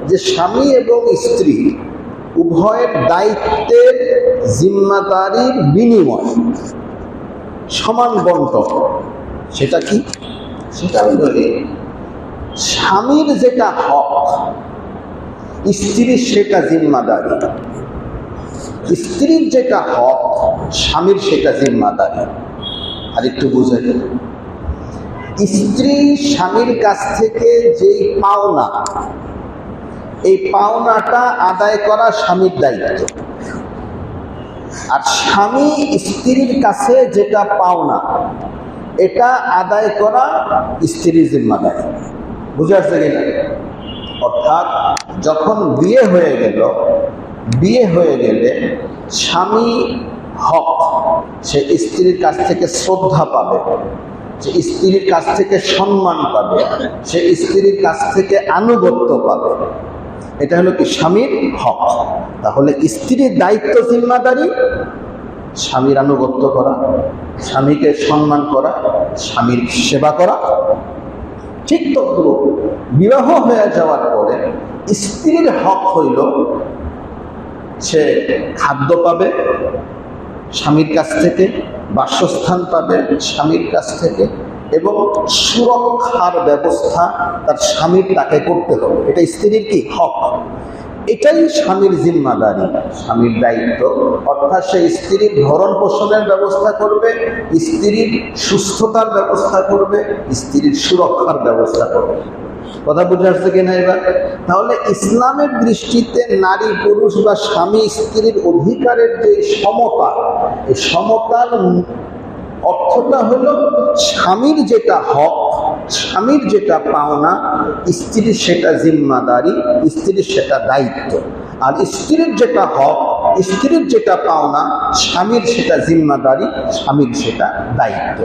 যে স্বামী এবং স্ত্রী উভয়ের দায়িত্বের জিম্মাদারির বিনিময়, সমান বন্টন। সেটা কি? সেটা হইল স্বামীর যেটা হক, স্ত্রীর সেটা জিম্মাদারি। স্ত্রীর যেটা হক, স্বামীর সেটা জিম্মাদারি। আর একটু বুঝে, স্ত্রী স্বামীর কাছ থেকে যেই পাওনা, এই পাওনাটা আদায় করা স্বামীর দায়িত্ব। আর স্বামী স্ত্রীর কাছে যেটা পাওনা, এটা আদায় করা স্ত্রীর জিম্মাদারি। বুঝে আসছে কিনা? অর্থাৎ যখন বিয়ে হয়ে গেল, বিয়ে হয়ে গেলে স্বামী হক, সে স্ত্রীর কাছ থেকে শ্রদ্ধা পাবে, সে স্ত্রীর কাছ থেকে সম্মান পাবে, সে স্ত্রীর কাছ থেকে আনুগত্য পাবে। এটা হলো কি স্বামীর হক। তাহলে স্ত্রীর দায়িত্ব জিম্মাদারি স্বামীর আনুগত্য করা, স্বামীকে সম্মান করা, স্বামীর সেবা করা। ঠিক তো, বিবাহ হয়ে যাওয়ার পরে স্ত্রীর হক হইল সে খাদ্য পাবে স্বামীর কাছ থেকে, বাসস্থান পাবে স্বামীর কাছ থেকে, এবং সুরক্ষার ব্যবস্থা তার স্বামীর তাকে করতে হবে। এটা স্ত্রীর কি হক, এটাই স্বামীর জিম্মাদারি, স্বামীর দায়িত্ব। অর্থাৎ সে স্ত্রীর ভরণ পোষণের ব্যবস্থা করবে, স্ত্রীর সুস্থতার ব্যবস্থা করবে, স্ত্রীর সুরক্ষার ব্যবস্থা করবে। কথা বুঝে আসছে কিনা এবার? তাহলে ইসলামের দৃষ্টিতে নারী পুরুষ বা স্বামী স্ত্রীর অধিকারের যে সমতা, এই সমতার অর্থটা হলো স্বামীর যেটা হক, স্বামীর যেটা পাওনা, স্ত্রীর সেটা জিম্মাদারি, স্ত্রীর সেটা দায়িত্ব। আর স্ত্রীর যেটা হক, স্ত্রীর যেটা পাওনা, স্বামীর সেটা জিম্মাদারি, স্বামীর সেটা দায়িত্ব।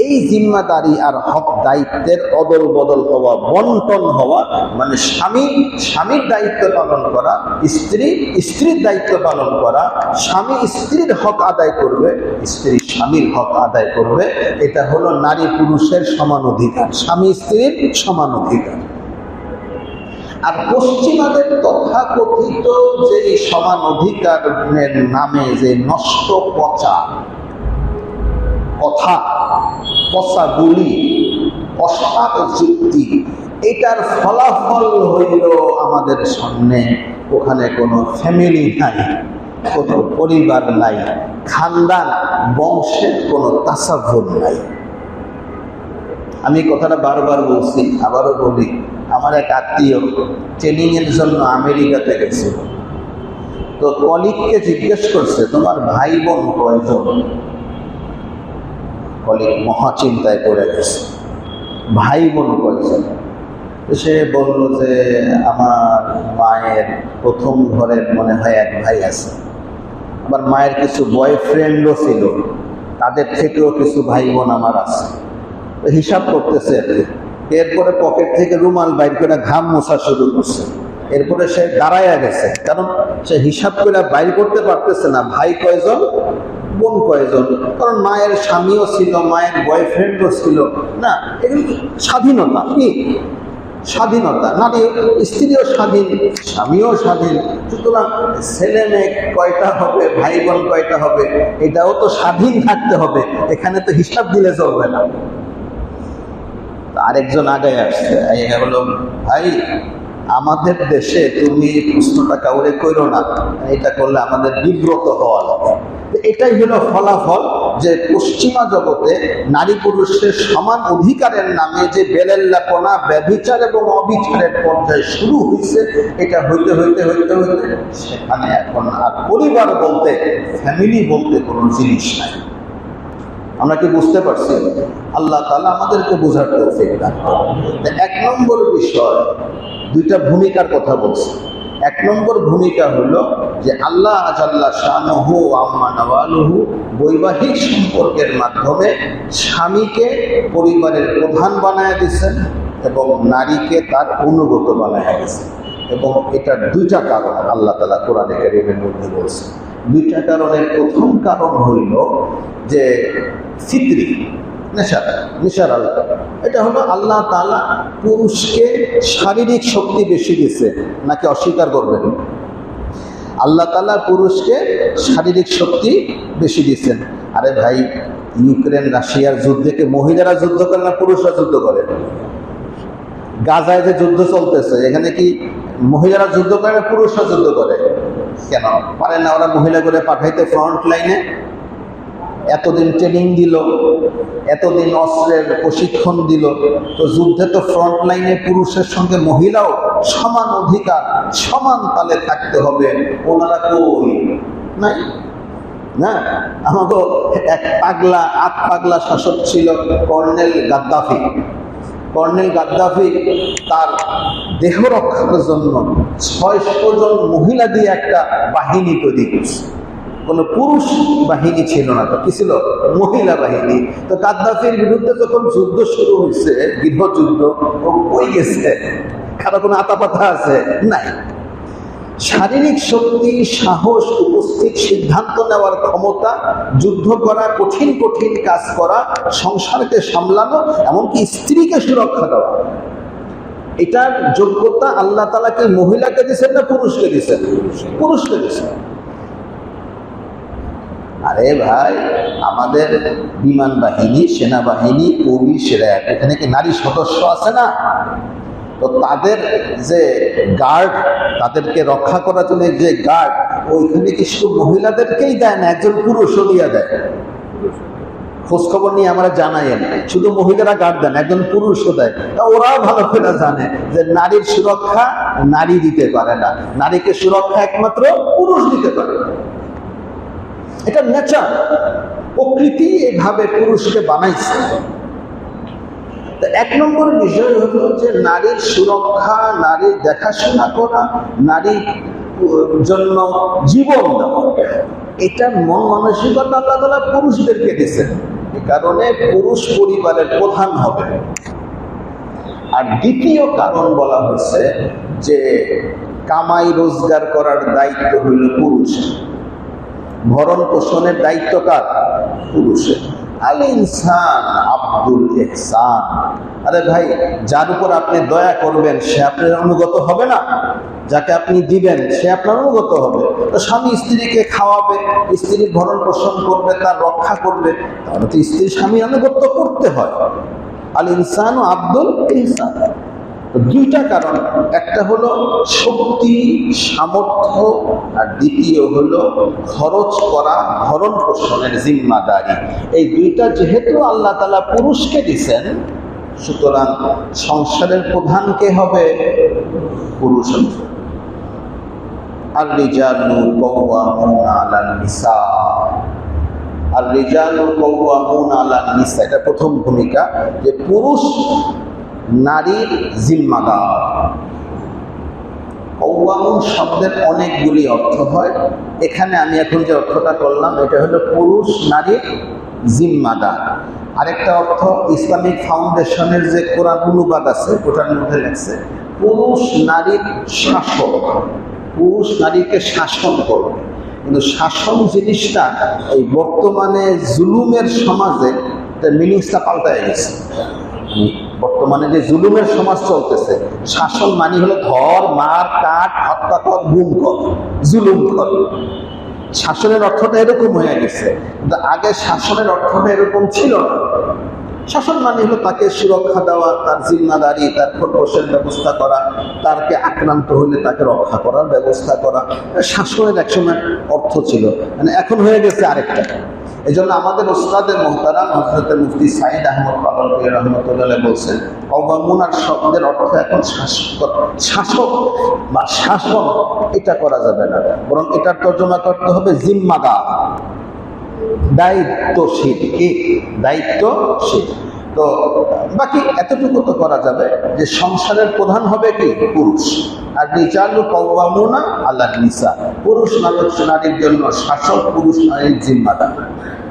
এই জিম্মাদারি আর হক দায়িত্বের অদল বদল হওয়া, বন্টন হওয়া, মানে স্বামী স্বামীর দায়িত্ব পালন করা, স্ত্রী স্ত্রীর দায়িত্ব পালন করা, স্বামী স্ত্রীর হক আদায় করবে, স্ত্রী স্বামীর হক আদায় করবে। এটা হলো নারী পুরুষের সমান অধিকার, স্বামী স্ত্রীর সমান অধিকার। আর পশ্চিমাদের তথাকথিত যে সমান অধিকারের নামে যে নষ্ট পচা কথা, পচাগুলি, অসৎ যুক্তি, এটার ফলাফল হইল আমাদের সামনে ওখানে কোনো ফ্যামিলি নাই, কোনো পরিবার নাই, খানদান বংশের কোনো তাসাভুর নাই। আমি কথাটা বারবার বলছি, আবারও বলি। আমার এক আত্মীয় ট্রেনিংয়ের জন্য আমেরিকাতে গেছিল। তো কলিগকে জিজ্ঞেস করছে, তোমার ভাই বোন কয়জন? কলিগ মহাচিন্তায় পড়ে গেছে, ভাই বোন কয়জন? সে বলল যে আমার মায়ের প্রথম ঘরের মনে হয় এক ভাই আছে, আবার মায়ের কিছু বয়ফ্রেন্ডও ছিল, তাদের থেকেও কিছু ভাই বোন আমার আছে। হিসাব করতেছে। এরপরে পকেট থেকে রুমাল বাইর করে ঘাম মোছা শুরু করছে। এরপরে সে দাঁড়াইয়া গেছে, কারণ সে হিসাব করে বাইর করতে পারতেছে না ভাই কয়জন, বোন কয়জন। কারণ মায়ের স্বামীও ছিল, মায়ের বয়ফ্রেন্ডও ছিল না। এগুলো স্বাধীনতা, কি স্বাধীনতা, নারী স্ত্রীও স্বাধীন, স্বামীও স্বাধীন। সুতরাং ছেলে মেয়ে কয়টা হবে, ভাই বোন কয়টা হবে, এটাও তো স্বাধীন থাকতে হবে। এখানে তো হিসাব দিলে চলবে না। আরেকজন আগে আসছে, বলল, ভাই আমাদের দেশে তুমি প্রশ্নটা কাউরে করো না, এটা করলে আমাদের বিব্রত হওয়া লাগে। এটাই হলো ফলাফল, যে পশ্চিমা জগতে নারী পুরুষের সমান অধিকারের নামে যে বেলেল্লাপনা, ব্যভিচার এবং অবিচারের পর্যায়ে শুরু হয়েছে। এটা হইতে হইতে হইতে হইতে সেখানে এখন আর পরিবার বলতে, ফ্যামিলি বলতে কোনো জিনিস নাই। আমরা কি বুঝতে পারছি? আল্লাহ তাআলা আমাদেরকে বোঝার তৌফিক দান করুন। এক নম্বর বিষয়, দুইটা ভূমিকার কথা বলছি। এক নম্বর ভূমিকা হলো যে আল্লাহ জাল্লা শানুহু আম্মা নাওয়ালুহু বৈবাহিক সম্পর্কের মাধ্যমে স্বামীকে পরিবারের প্রধান বানায় দিয়েছেন এবং নারীকে তার অনুগত বানায় দিয়েছেন। এবং এটার দুইটা কারণ আল্লাহ তাআলা কোরআনে কারীমের মধ্যে বলছেন। দুইটা কারণের প্রথম কারণ হইল যে ফিতরি নেশার আল্লাহ, এটা হলো আল্লাহ তাআলা পুরুষকে শারীরিক শক্তি বেশি দিয়েছে, নাকি অস্বীকার করবেন? আল্লাহ তাআলা পুরুষকে শারীরিক শক্তি বেশি দিয়েছেন। আরে ভাই, ইউক্রেন রাশিয়ার যুদ্ধে কি মহিলারা যুদ্ধ করে না পুরুষরা যুদ্ধ করে? গাজায় যে যুদ্ধ চলতেছে, এখানে কি মহিলারা যুদ্ধ করে না পুরুষরা যুদ্ধ করে? কেন পারে না ওরা মহিলা করে পাঠাইতে ফ্রন্ট লাইনে? এতদিন ট্রেনিং দিল, এতদিন অস্ত্রের প্রশিক্ষণ দিল, তো যুদ্ধে তো ফ্রন্ট লাইনে পুরুষের সঙ্গে মহিলাও সমান অধিকার, সমান তালে থাকতে হবে। ওনারা কই নাই না? আমাকে এক পাগলা, আট পাগলা শাসক ছিল কর্নেল গাদ্দাফি। কর্নেল গাদ্দাফি তার দেহ রক্ষার জন্য 600 জন মহিলা দিয়ে একটা বাহিনী তৈরি করছে। কোনো পুরুষ বাহিনী ছিল না, তো কি ছিল? মহিলা বাহিনী। তো গাদ্দাফির বিরুদ্ধে যখন যুদ্ধ শুরু হয়েছে, গৃহযুদ্ধ, ও কই গেছে? কারো কোনো আতাপাতা আছে? নাই। শারীরিক শক্তি, সাহস, উপস্থিত সিদ্ধান্ত নেওয়ার ক্ষমতা, যুদ্ধ করা, কঠিন কঠিন কাজ করা, সংসারকে সামলানো, এমনকি স্ত্রীকে সুরক্ষা দেওয়া, এটার যোগ্যতা আল্লাহ তাআলা কি মহিলাকে দিয়েছেন না পুরুষকে দিয়েছেন? পুরুষকে দিয়েছেন। আরে ভাই, আমাদের বিমান বাহিনী, সেনাবাহিনী, পুলিশ, র্যাব, এখানে কি নারী সদস্য আছে না? তো তাদের যে গার্ড, তাদেরকে রক্ষা করার জন্য যে গার্ড, ওইখানে কি শুধু মহিলাদেরকেই দেয় না, একজন পুরুষও দিয়ে দেয়? খোঁজখবর নিয়ে আমরা জানাইন, শুধু মহিলারা গার্ড দেন, একজন পুরুষও দেয়। ওরাও ভালো করে জানে যে নারীর সুরক্ষা নারী দিতে পারে না, নারীকে সুরক্ষা একমাত্র পুরুষ দিতে পারে। এটা নেচার, প্রকৃতি এভাবে পুরুষকে বানাইছে। এক নম্বর বিষয় হলো যে নারীর সুরক্ষা, নারীর দেখাশোনা করা, নারীর জন্য জীবন দেওয়া, এটা মন মানসিকতা আল্লাহ তাআলা পুরুষদেরকে দিয়েছেন। এ কারণে পুরুষ পরিবারের প্রধান হবে। আর দ্বিতীয় কারণ বলা হচ্ছে যে কামাই রোজগার করার দায়িত্ব হইল পুরুষ, ভরণ পোষণের দায়িত্ব কার? পুরুষের। আল ইনসান আব্দুল ইহসান। আরে ভাই, যার উপর আপনি দয়া করবেন সে আপনার অনুগত হবে না? যাকে আপনি দিবেন সে আপনার অনুগত হবে। তো স্বামী স্ত্রীকে খাওয়াবে, স্ত্রীর ভরণ পোষণ করবে, তার রক্ষা করবে, তাহলে তো স্ত্রী স্বামীর আনুগত্য করতে হয়। আল ইনসান আব্দুল ইহসান। দুইটা কারণ, একটা হলো শক্তি সামর্থ্য, আর দ্বিতীয় হলো খরচ করা, ভরণ পোষণের জিম্মাদারি। এই দুইটা যেহেতু আল্লাহ তাআলা পুরুষকে দিয়েছেন, সুতরাং সংসারের প্রধান কে হবে? পুরুষ। আর রিজালু কাওয়ামুনা আলান নিসা, আর রিজালু কাওয়ামুনা আলান নিসা, এটা প্রথম ভূমিকা, যে পুরুষ নারীর জিম্মাদার। কাওয়ামুন শব্দের অনেকগুলি অর্থ হয়, এখানে আমি এখন যে অর্থটা করলাম এটা হলো পুরুষ নারীর জিম্মাদার। আরেকটা অর্থ ইসলামিক ফাউন্ডেশনের যে কোরআন অনুবাদ আছে ওটার মধ্যে লেখছে পুরুষ নারীর শাসক, পুরুষ নারীকে শাসন করবে। কিন্তু শাসন জিনিসটা এই বর্তমানে জুলুমের সমাজে মিনিংসটা পাল্টায় গেছে। বর্তমানে যে জুলুমের সমাজ চলতেছে, শাসন মানে হলো ধর, মার, কাট, হত্যা কর, গুম কর, জুলুম কর। শাসনের অর্থটা এরকম হয়ে গেছে, কিন্তু আগে শাসনের অর্থটা এরকম ছিল না। শাসন মানে হলো তাকে সুরক্ষা দেওয়া, তার জিম্মাদারি, তার খোরপোশের ব্যবস্থা করা, তারকে আক্রান্ত হলে তাকে রক্ষা করার ব্যবস্থা করা। শাসনের একসময় অর্থ ছিল, মানে এখন হয়ে গেছে আরেকটা। এই জন্য আমাদের ওস্তাদে মোহতারাম হযরত মুফতি সাঈদ আহমদ পালনপুরি রহমতুল্লাহ বলছেন, কাওয়ামুনার শব্দের অর্থ এখন শাসক বা শাসন এটা করা যাবে না, বরং এটার তর্জমা করতে হবে জিম্মাদার, দায়িত্বশীল। দায়িত্বশীল। তো বাকি এতটুকু তো করা যাবে যে সংসারের প্রধান হবে কি? পুরুষ। আর রিজালু কাওয়ামুনা আলান নিসা, পুরুষ নারীর জন্য শাসক, পুরুষ নারীর জিম্মাদার।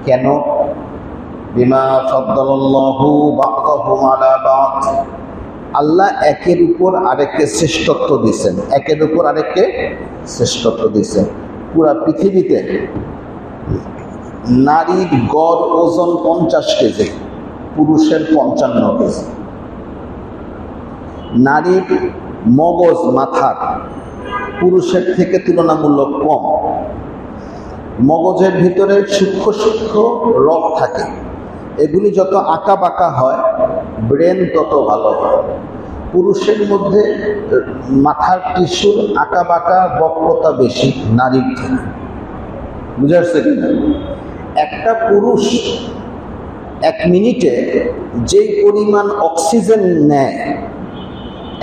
কেন? বিমা ফাদ্দালাল্লাহু বা'দাহুম আলা বা'দ, আল্লাহ একের উপর আরেককে শ্রেষ্ঠত্ব দিয়েছেন, একের উপর আরেককে শ্রেষ্ঠত্ব দিয়েছেন। পুরা পৃথিবীতে নারীর গড় ওজন 50 কেজি, পুরুষের 55 কেজি। নারীর মগজ, মাথার পুরুষের থেকে তুলনামূলক কম। মগজের ভিতরে সূক্ষ্ম সূক্ষ্ম রগ থাকে, এগুলি যত আঁকা বাঁকা হয় ব্রেন তত ভালো হয়। পুরুষের মধ্যে মাথার টিস্যুর আঁকা বাঁকা বক্রতা বেশি নারীর থেকে। বুঝা যাচ্ছে কিনা? একটা পুরুষ 1 মিনিটে যেই পরিমাণ অক্সিজেন নেয়,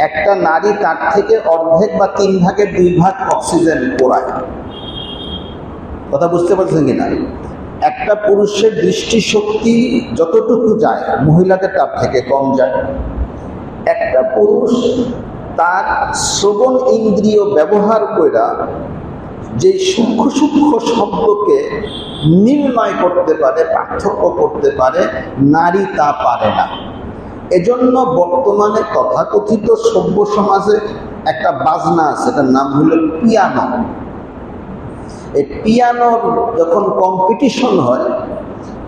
একটা নারী তার থেকে অর্ধেক বা 3 ভাগের 2 ভাগ অক্সিজেন পোড়ায়। কথা বুঝতে পারছেন কিনা? একটা পুরুষের দৃষ্টিশক্তি যতটুকু যায় মহিলাদের তার থেকে কম যায়। একটা পুরুষ তার শ্রবণ ইন্দ্রিয় ব্যবহার কইরা যে সূক্ষ্ম সূক্ষ্ম শব্দকে নির্ণয় করতে পারে, পার্থক্য করতে পারে, নারী তা পারে না। এজন্য বর্তমানে তথাকথিত সভ্য সমাজে একটা বাজনা আছে, এটার নাম হলো পিয়ানো। এই পিয়ানোর যখন কম্পিটিশন হয়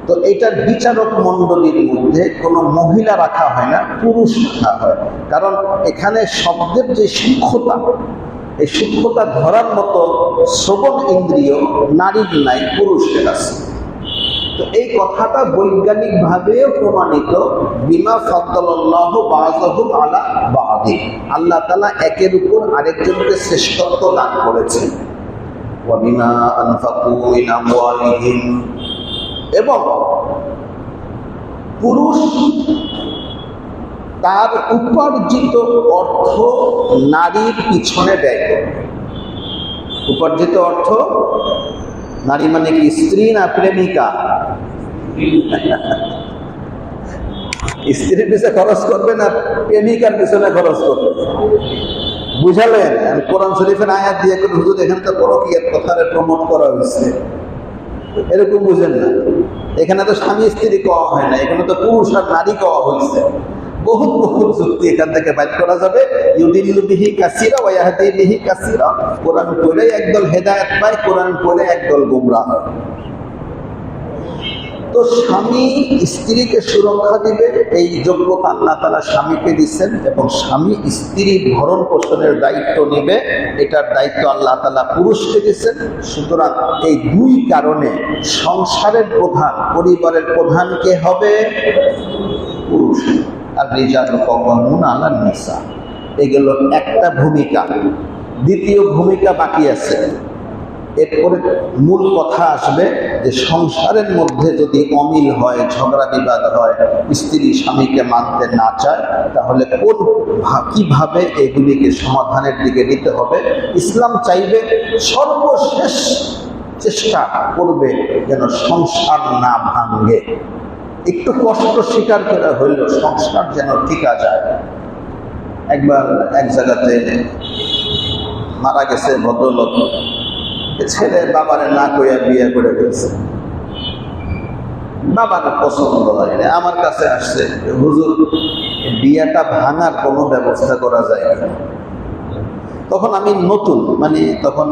তো এটার বিচারক মণ্ডলীর মধ্যে কোনো মহিলা রাখা হয় না, পুরুষ রাখা হয়। কারণ এখানে শব্দের যে সূক্ষ্মতা, এই সূক্ষ্মতা ধরার মতো শ্রবণ ইন্দ্রিয় নারীর নাই, পুরুষের আছে। তো এই কথাটা বৈজ্ঞানিক ভাবেও প্রমাণিত, বিমা ফাদ্দালাল্লাহু বা'যাহুম আলা বা'দিন, আল্লাহ তাআলা একের উপর আরেকজনকে শ্রেষ্ঠত্ব দান করেছেন। ওয়া বিমা আনফাকু মিন আমওয়ালিহিম, এবং পুরুষ তার উপার্জিত অর্থ নারীর পিছনে ব্যয় করে। উপার্জিত অর্থ, নারী মানে কি স্ত্রী না প্রেমিকা? স্ত্রীর পিছনে খরচ করবে না প্রেমিকার পিছনে খরচ করবে? বুঝালেন? কোরআন শরীফের আয়াত দিয়ে করে হুজুর এখানে তো পরকীয়ার কথাটা প্রমোট করা হয়েছে, এরকম বুঝেন না। এখানে তো স্বামী স্ত্রী কওয়া হয় না, এখানে তো পুরুষ আর নারী কওয়া হয়েছে। বহুত বহুত যুক্তি এখান থেকে বাইর করা যাবে। ইউদিল্লু বিহি কাসীরা ওয়া ইয়াহদি বিহি কাসীরা, কোরআন পড়ে একদল হেদায়েত পায়, কোরআন পড়ে একদল গোমরাহ হয়। তো স্বামী স্ত্রীকে সুরক্ষা দিবে, এই যোগ্যতা আল্লাহ তাআলা স্বামীকে দিচ্ছেন, এবং স্বামী স্ত্রীর ভরণ পোষণের দায়িত্ব নেবে, এটার দায়িত্ব আল্লাহ তাআলা পুরুষকে দিচ্ছেন। সুতরাং এই দুই কারণে সংসারের প্রধান, পরিবারের প্রধান কে হবে? পুরুষ। আর রিজালু কাওয়ামুনা আলান নিসা, এগুলো একটা ভূমিকা। দ্বিতীয় ভূমিকা বাকি আছে। এরপরে মূল কথা আসবে যে সংসারের মধ্যে যদি অমিল হয়, ঝগড়া বিবাদ হয়, স্ত্রী স্বামীকে মানতে না চায়, তাহলে কিভাবে এগুলিকে সমাধানের দিকে নিতে হবে। ইসলাম চাইবে সর্বশেষ চেষ্টা করবে যেন সংসার না ভাঙে। একটু কষ্ট স্বীকার করা হইল সংসার যেন টিকা যায়। একবার এক জায়গাতে মারা গেছে ভদ্রলোক, ছেলে বাবারে না কইয়া বিয়ে করে ফেলছে। বাবার পছন্দ হয়নি, আমার কাছে আসছে, হুজুর বিয়েটা ভাঙার কোনো ব্যবস্থা করা যায় না। তখন আমি নতুন, মানে তখন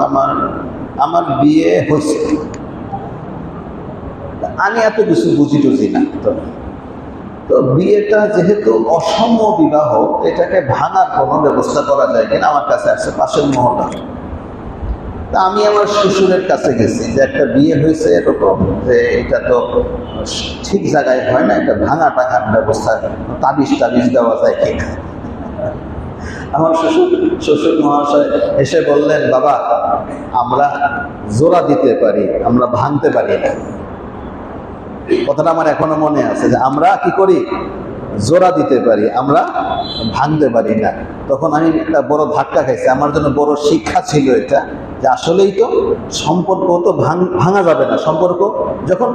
আমার বিয়ে হয়েছে, আমি এত কিছু বুঝি টুঝি না। তো বিয়েটা যেহেতু অসম বিবাহ, এটাকে ভাঙার কোনো ব্যবস্থা করা যায় কিনা আমার কাছে আসছে, পাশের মহল্লা। তা আমি আমার শ্বশুরের কাছে গেছি যে একটা বিয়ে হয়েছে এরকম, যে এটা তো ঠিক জায়গায় হয় না, এটা ভাঙা টাঙার ব্যবস্থা, তাবিজ দেওয়া যায় কিনা। আমার শ্বশুর মহাশয় এসে বললেন, বাবা আমরা জোড়া দিতে পারি, আমরা ভাঙতে পারি না। কথাটা আমার এখনো মনে আছে যে আমরা কি করি, জোড়া দিতে পারি, আমরা ভাঙতে পারি না। তখন আমি একটা বড় ধাক্কা খাইছি, আমার জন্য বড় শিক্ষা ছিল এটা, যে আসলেই তো সম্পর্ক তো ভাঙা যাবে না। সম্পর্ক যখন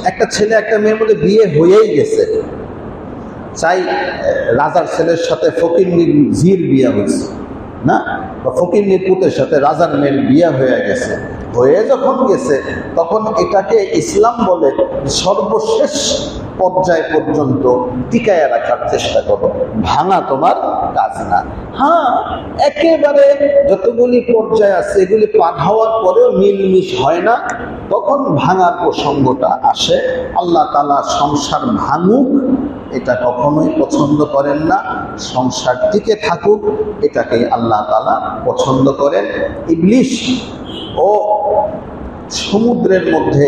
একটা ছেলে একটা মেয়ের মধ্যে বিয়ে হয়েই গেছে, চাই রাজার ছেলের সাথে ফকিন্নির ঝির বিয়ে হয়েছে না, বা ফকিন্নির পুতের সাথে রাজার মেয়ের বিয়ে হয়ে গেছে, হয়ে যখন গেছে তখন এটাকে ইসলাম বলে সর্বশেষ পর্যায় পর্যন্ত টিকায় রাখার চেষ্টা করো, ভাঙা তোমার কাজ না। হ্যাঁ, একেবারে যতগুলি পর্যায় আছে এগুলি পার হওয়ার পরেও মিলমিশ হয় না, তখন ভাঙার প্রসঙ্গটা আসে। আল্লাহ তাআলা সংসার ভাঙুক এটা কখনোই পছন্দ করেন না, সংসার টিকে থাকুক এটাকেই আল্লাহ তাআলা পছন্দ করেন। ইবলিস ও সমুদ্রের মধ্যে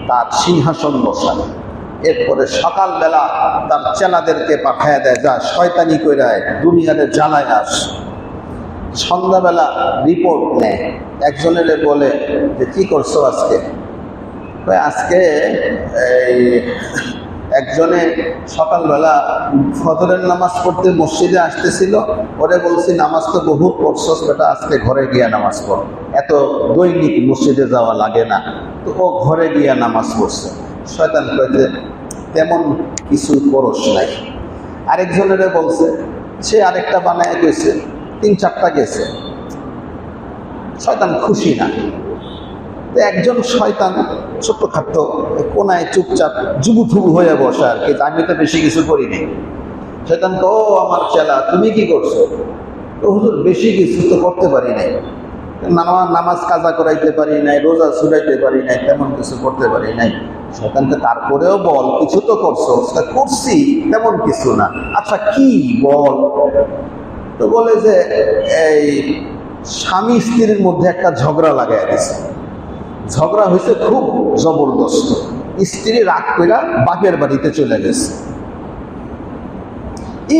তার সিংহাসন বসায়, এরপরে সকালবেলা তার চেলাদেরকে পাঠায় দেয়, যা শয়তানি কইরায় দুনিয়াতে জ্বালায় আস। সন্ধ্যাবেলা রিপোর্ট নেয়, একজনের বলে যে কি করছো আজকে? আজকে এই একজনে সকালবেলা ফজরের নামাজ পড়তে মসজিদে আসতেছিল, ওরে বলছি নামাজ তো বহুত পড়ছস বেটা, আজকে ঘরে গিয়া নামাজ পড়, এত দৈনিক মসজিদে যাওয়া লাগে না। তো ও ঘরে গিয়া নামাজ পড়ছে। শয়তান কইতে তেমন কিছু পরশ নাই। আরেকজনের বলছে, সে আরেকটা বানায় গেছে, 3-4টা গেছে। শয়তান খুশি না। একজন শয়তান ছোট্টখাট্ট কোনায় চুপচাপ জুবুথুবু হয়ে বসে আর কি, আমি তো বেশি কিছু করিনি। শয়তান তো, ও আমার চেলা তুমি কি করছো? তো হুজুর বেশি কিছু তো করতে পারি নাই, নামাজ কাজা করাইতে পারি নাই, রোজা ছুটাইতে পারি নাই, তেমন কিছু করতে পারি নাই। শয়তানকে তারপরেও বল কিছু তো করছো। করছি, তেমন কিছু না। আচ্ছা কি বল? তো বলে যে এই স্বামী স্ত্রীর মধ্যে একটা ঝগড়া লাগাই দিছে, ঝগড়া হয়েছে খুব জবরদস্ত। স্ত্রী রাগ কইরা বাপের বাড়িতে চলে গেছে।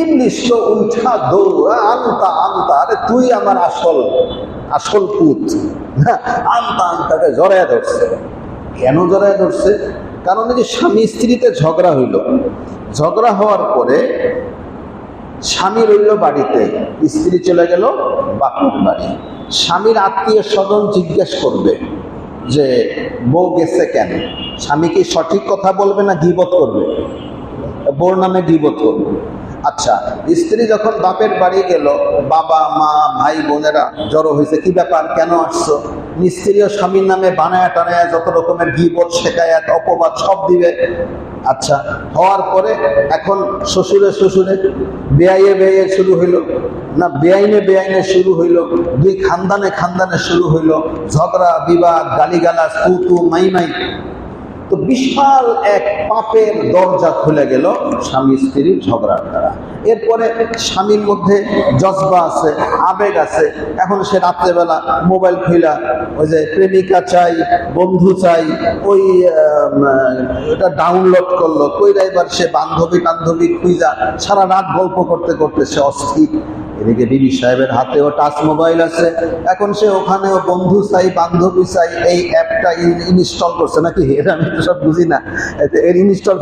ইবলিস তো উঠা দৌড়া, আনতা আনতা, আরে তুই আমার আসল পুত, আনতা আনতাকে জড়াইয়া ধরছে। কেন জড়াইয়া ধরছে? কারণ এই যে স্বামী স্ত্রীতে ঝগড়া হইল, ঝগড়া হওয়ার পরে স্বামী রইল বাড়িতে, স্ত্রী চলে গেল বাপের বাড়ি। স্বামীর আত্মীয় স্বজন জিজ্ঞেস করবে যে বউ গেছে কেন? স্বামী কি সঠিক কথা বলবে না গীবত করবে? বউর নামে গীবত করবে। আচ্ছা, স্ত্রী যখন বাপের বাড়ি গেল, বাবা মা ভাই বোনেরা জড়ো হয়েছে, কি ব্যাপার, কেন আসছো? স্ত্রীও স্বামীর নামে বানায়া টানায়া যত রকমের গীবত শেখায়াত অপবাদ সব দিবে। আচ্ছা, হওয়ার পরে এখন শ্বশুরে বেআইয়ে শুরু হইল, না বেআইনে শুরু হইল, দুই খানদানে শুরু হইল ঝগড়া বিবাদ, গালিগালাজ, তু মাই। তো বিশাল এক পাপের দরজা খুলে গেল স্বামী স্ত্রীর ঝগড়ার দ্বারা। এরপরে স্বামীর মধ্যে জজবা আছে, আবেগ আছে, এখন সে রাত্রেবেলা মোবাইল খুইলা ওই যে প্রেমিকা চাই, বন্ধু চাই, ওই এটা ডাউনলোড করলো, কইরা এবার সে বান্ধবী খুঁজা সারা রাত গল্প করতে করতে সে অস্থির। এদিকে বিবি সাহেবের হাতেও টাচ মোবাইল আছে, এখন সে ওখানেও বন্ধু চাই, বান্ধবী চাই, এই অ্যাপটা ইনস্টল করছে নাকি, এর আমি তো সব বুঝি না, এর ইনস্টল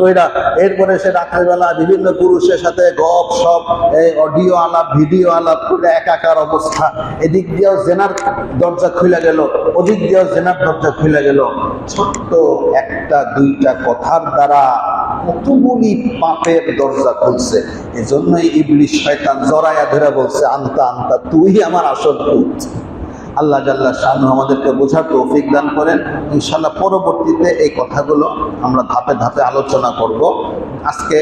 কইরা এরপরে সে রাত্রেবেলা বিভিন্ন পুরুষের সাথে গপ সপ, এই অডিও আলাপ ভিডিও আলাপ করে একাকার অবস্থা। এদিক দিয়েও জেনার দরজা খুলে গেল, ওদিক দিয়েও জেনার দরজা খুলে গেল। ছোট্ট একটা দুইটা কথার দ্বারা কতগুলি পাপের দরজা খুলছে। এজন্যই ইবলিস শয়তান জড়ায়া ধরে বলছে, আনতা আনতা, তুই আমার আসল পুত। আল্লাহ জাল্লা শানহু আমাদেরকে বোঝার তৌফিক দান করেন। ইনশাআল্লাহ পরবর্তীতে এই কথাগুলো আমরা ধাপে ধাপে আলোচনা করব। আজকে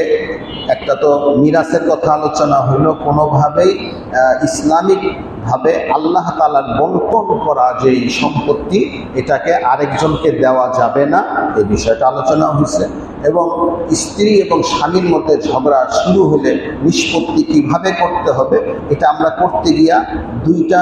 একটা তো মিরাসের কথা আলোচনা হইল, কোনোভাবেই ইসলামিক ভাবে আল্লাহ তাআলার বন্টন করা যে সম্পত্তি, এটাকে আরেকজনকে দেওয়া যাবে না, এই বিষয়টা আলোচনা হয়েছে। এবং স্ত্রী এবং স্বামীর মধ্যে ঝগড়া শুরু হলে নিষ্পত্তি কিভাবে করতে হবে, এটা আমরা করতে গিয়া দুইটা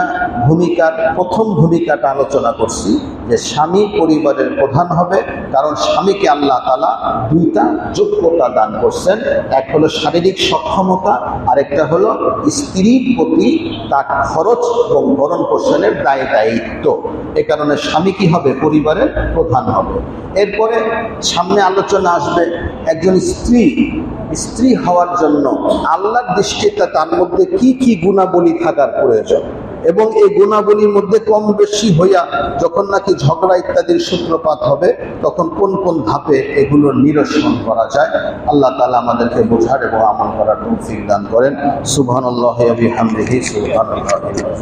ভূমিকার, প্রথম ভূমিকাটা আলোচনা করছি যে স্বামী পরিবারের প্রধান হবে, কারণ স্বামীকে আল্লাহ তাআলা দুইটা যোগ্যতা দান করছেন, এক হলো শারীরিক সক্ষমতা, আরেকটা হলো স্ত্রীর প্রতি তার খরচ এবং ভরণ পোষণের দায়িত্ব। এ কারণে স্বামী কি হবে? পরিবারের প্রধান হবে। এরপরে সামনে আলোচনা আসবে একজন স্ত্রী হওয়ার জন্য আল্লাহর দৃষ্টিতে তার মধ্যে কি কি গুণাবলী থাকার প্রয়োজন, এবং এই গুণাবলীর মধ্যে কম বেশি হইয়া যখন নাকি ঝগড়া ইত্যাদির সূত্রপাত হবে, তখন কোন কোন ধাপে এগুলোর নিরসন করা যায়। আল্লাহ তাআলা আমাদেরকে বোঝার এবং আমল করার তৌফিক দান করেন। সুবহানাল্লাহি ওয়া বিহামদিহি, সুবহানাল্লাহ।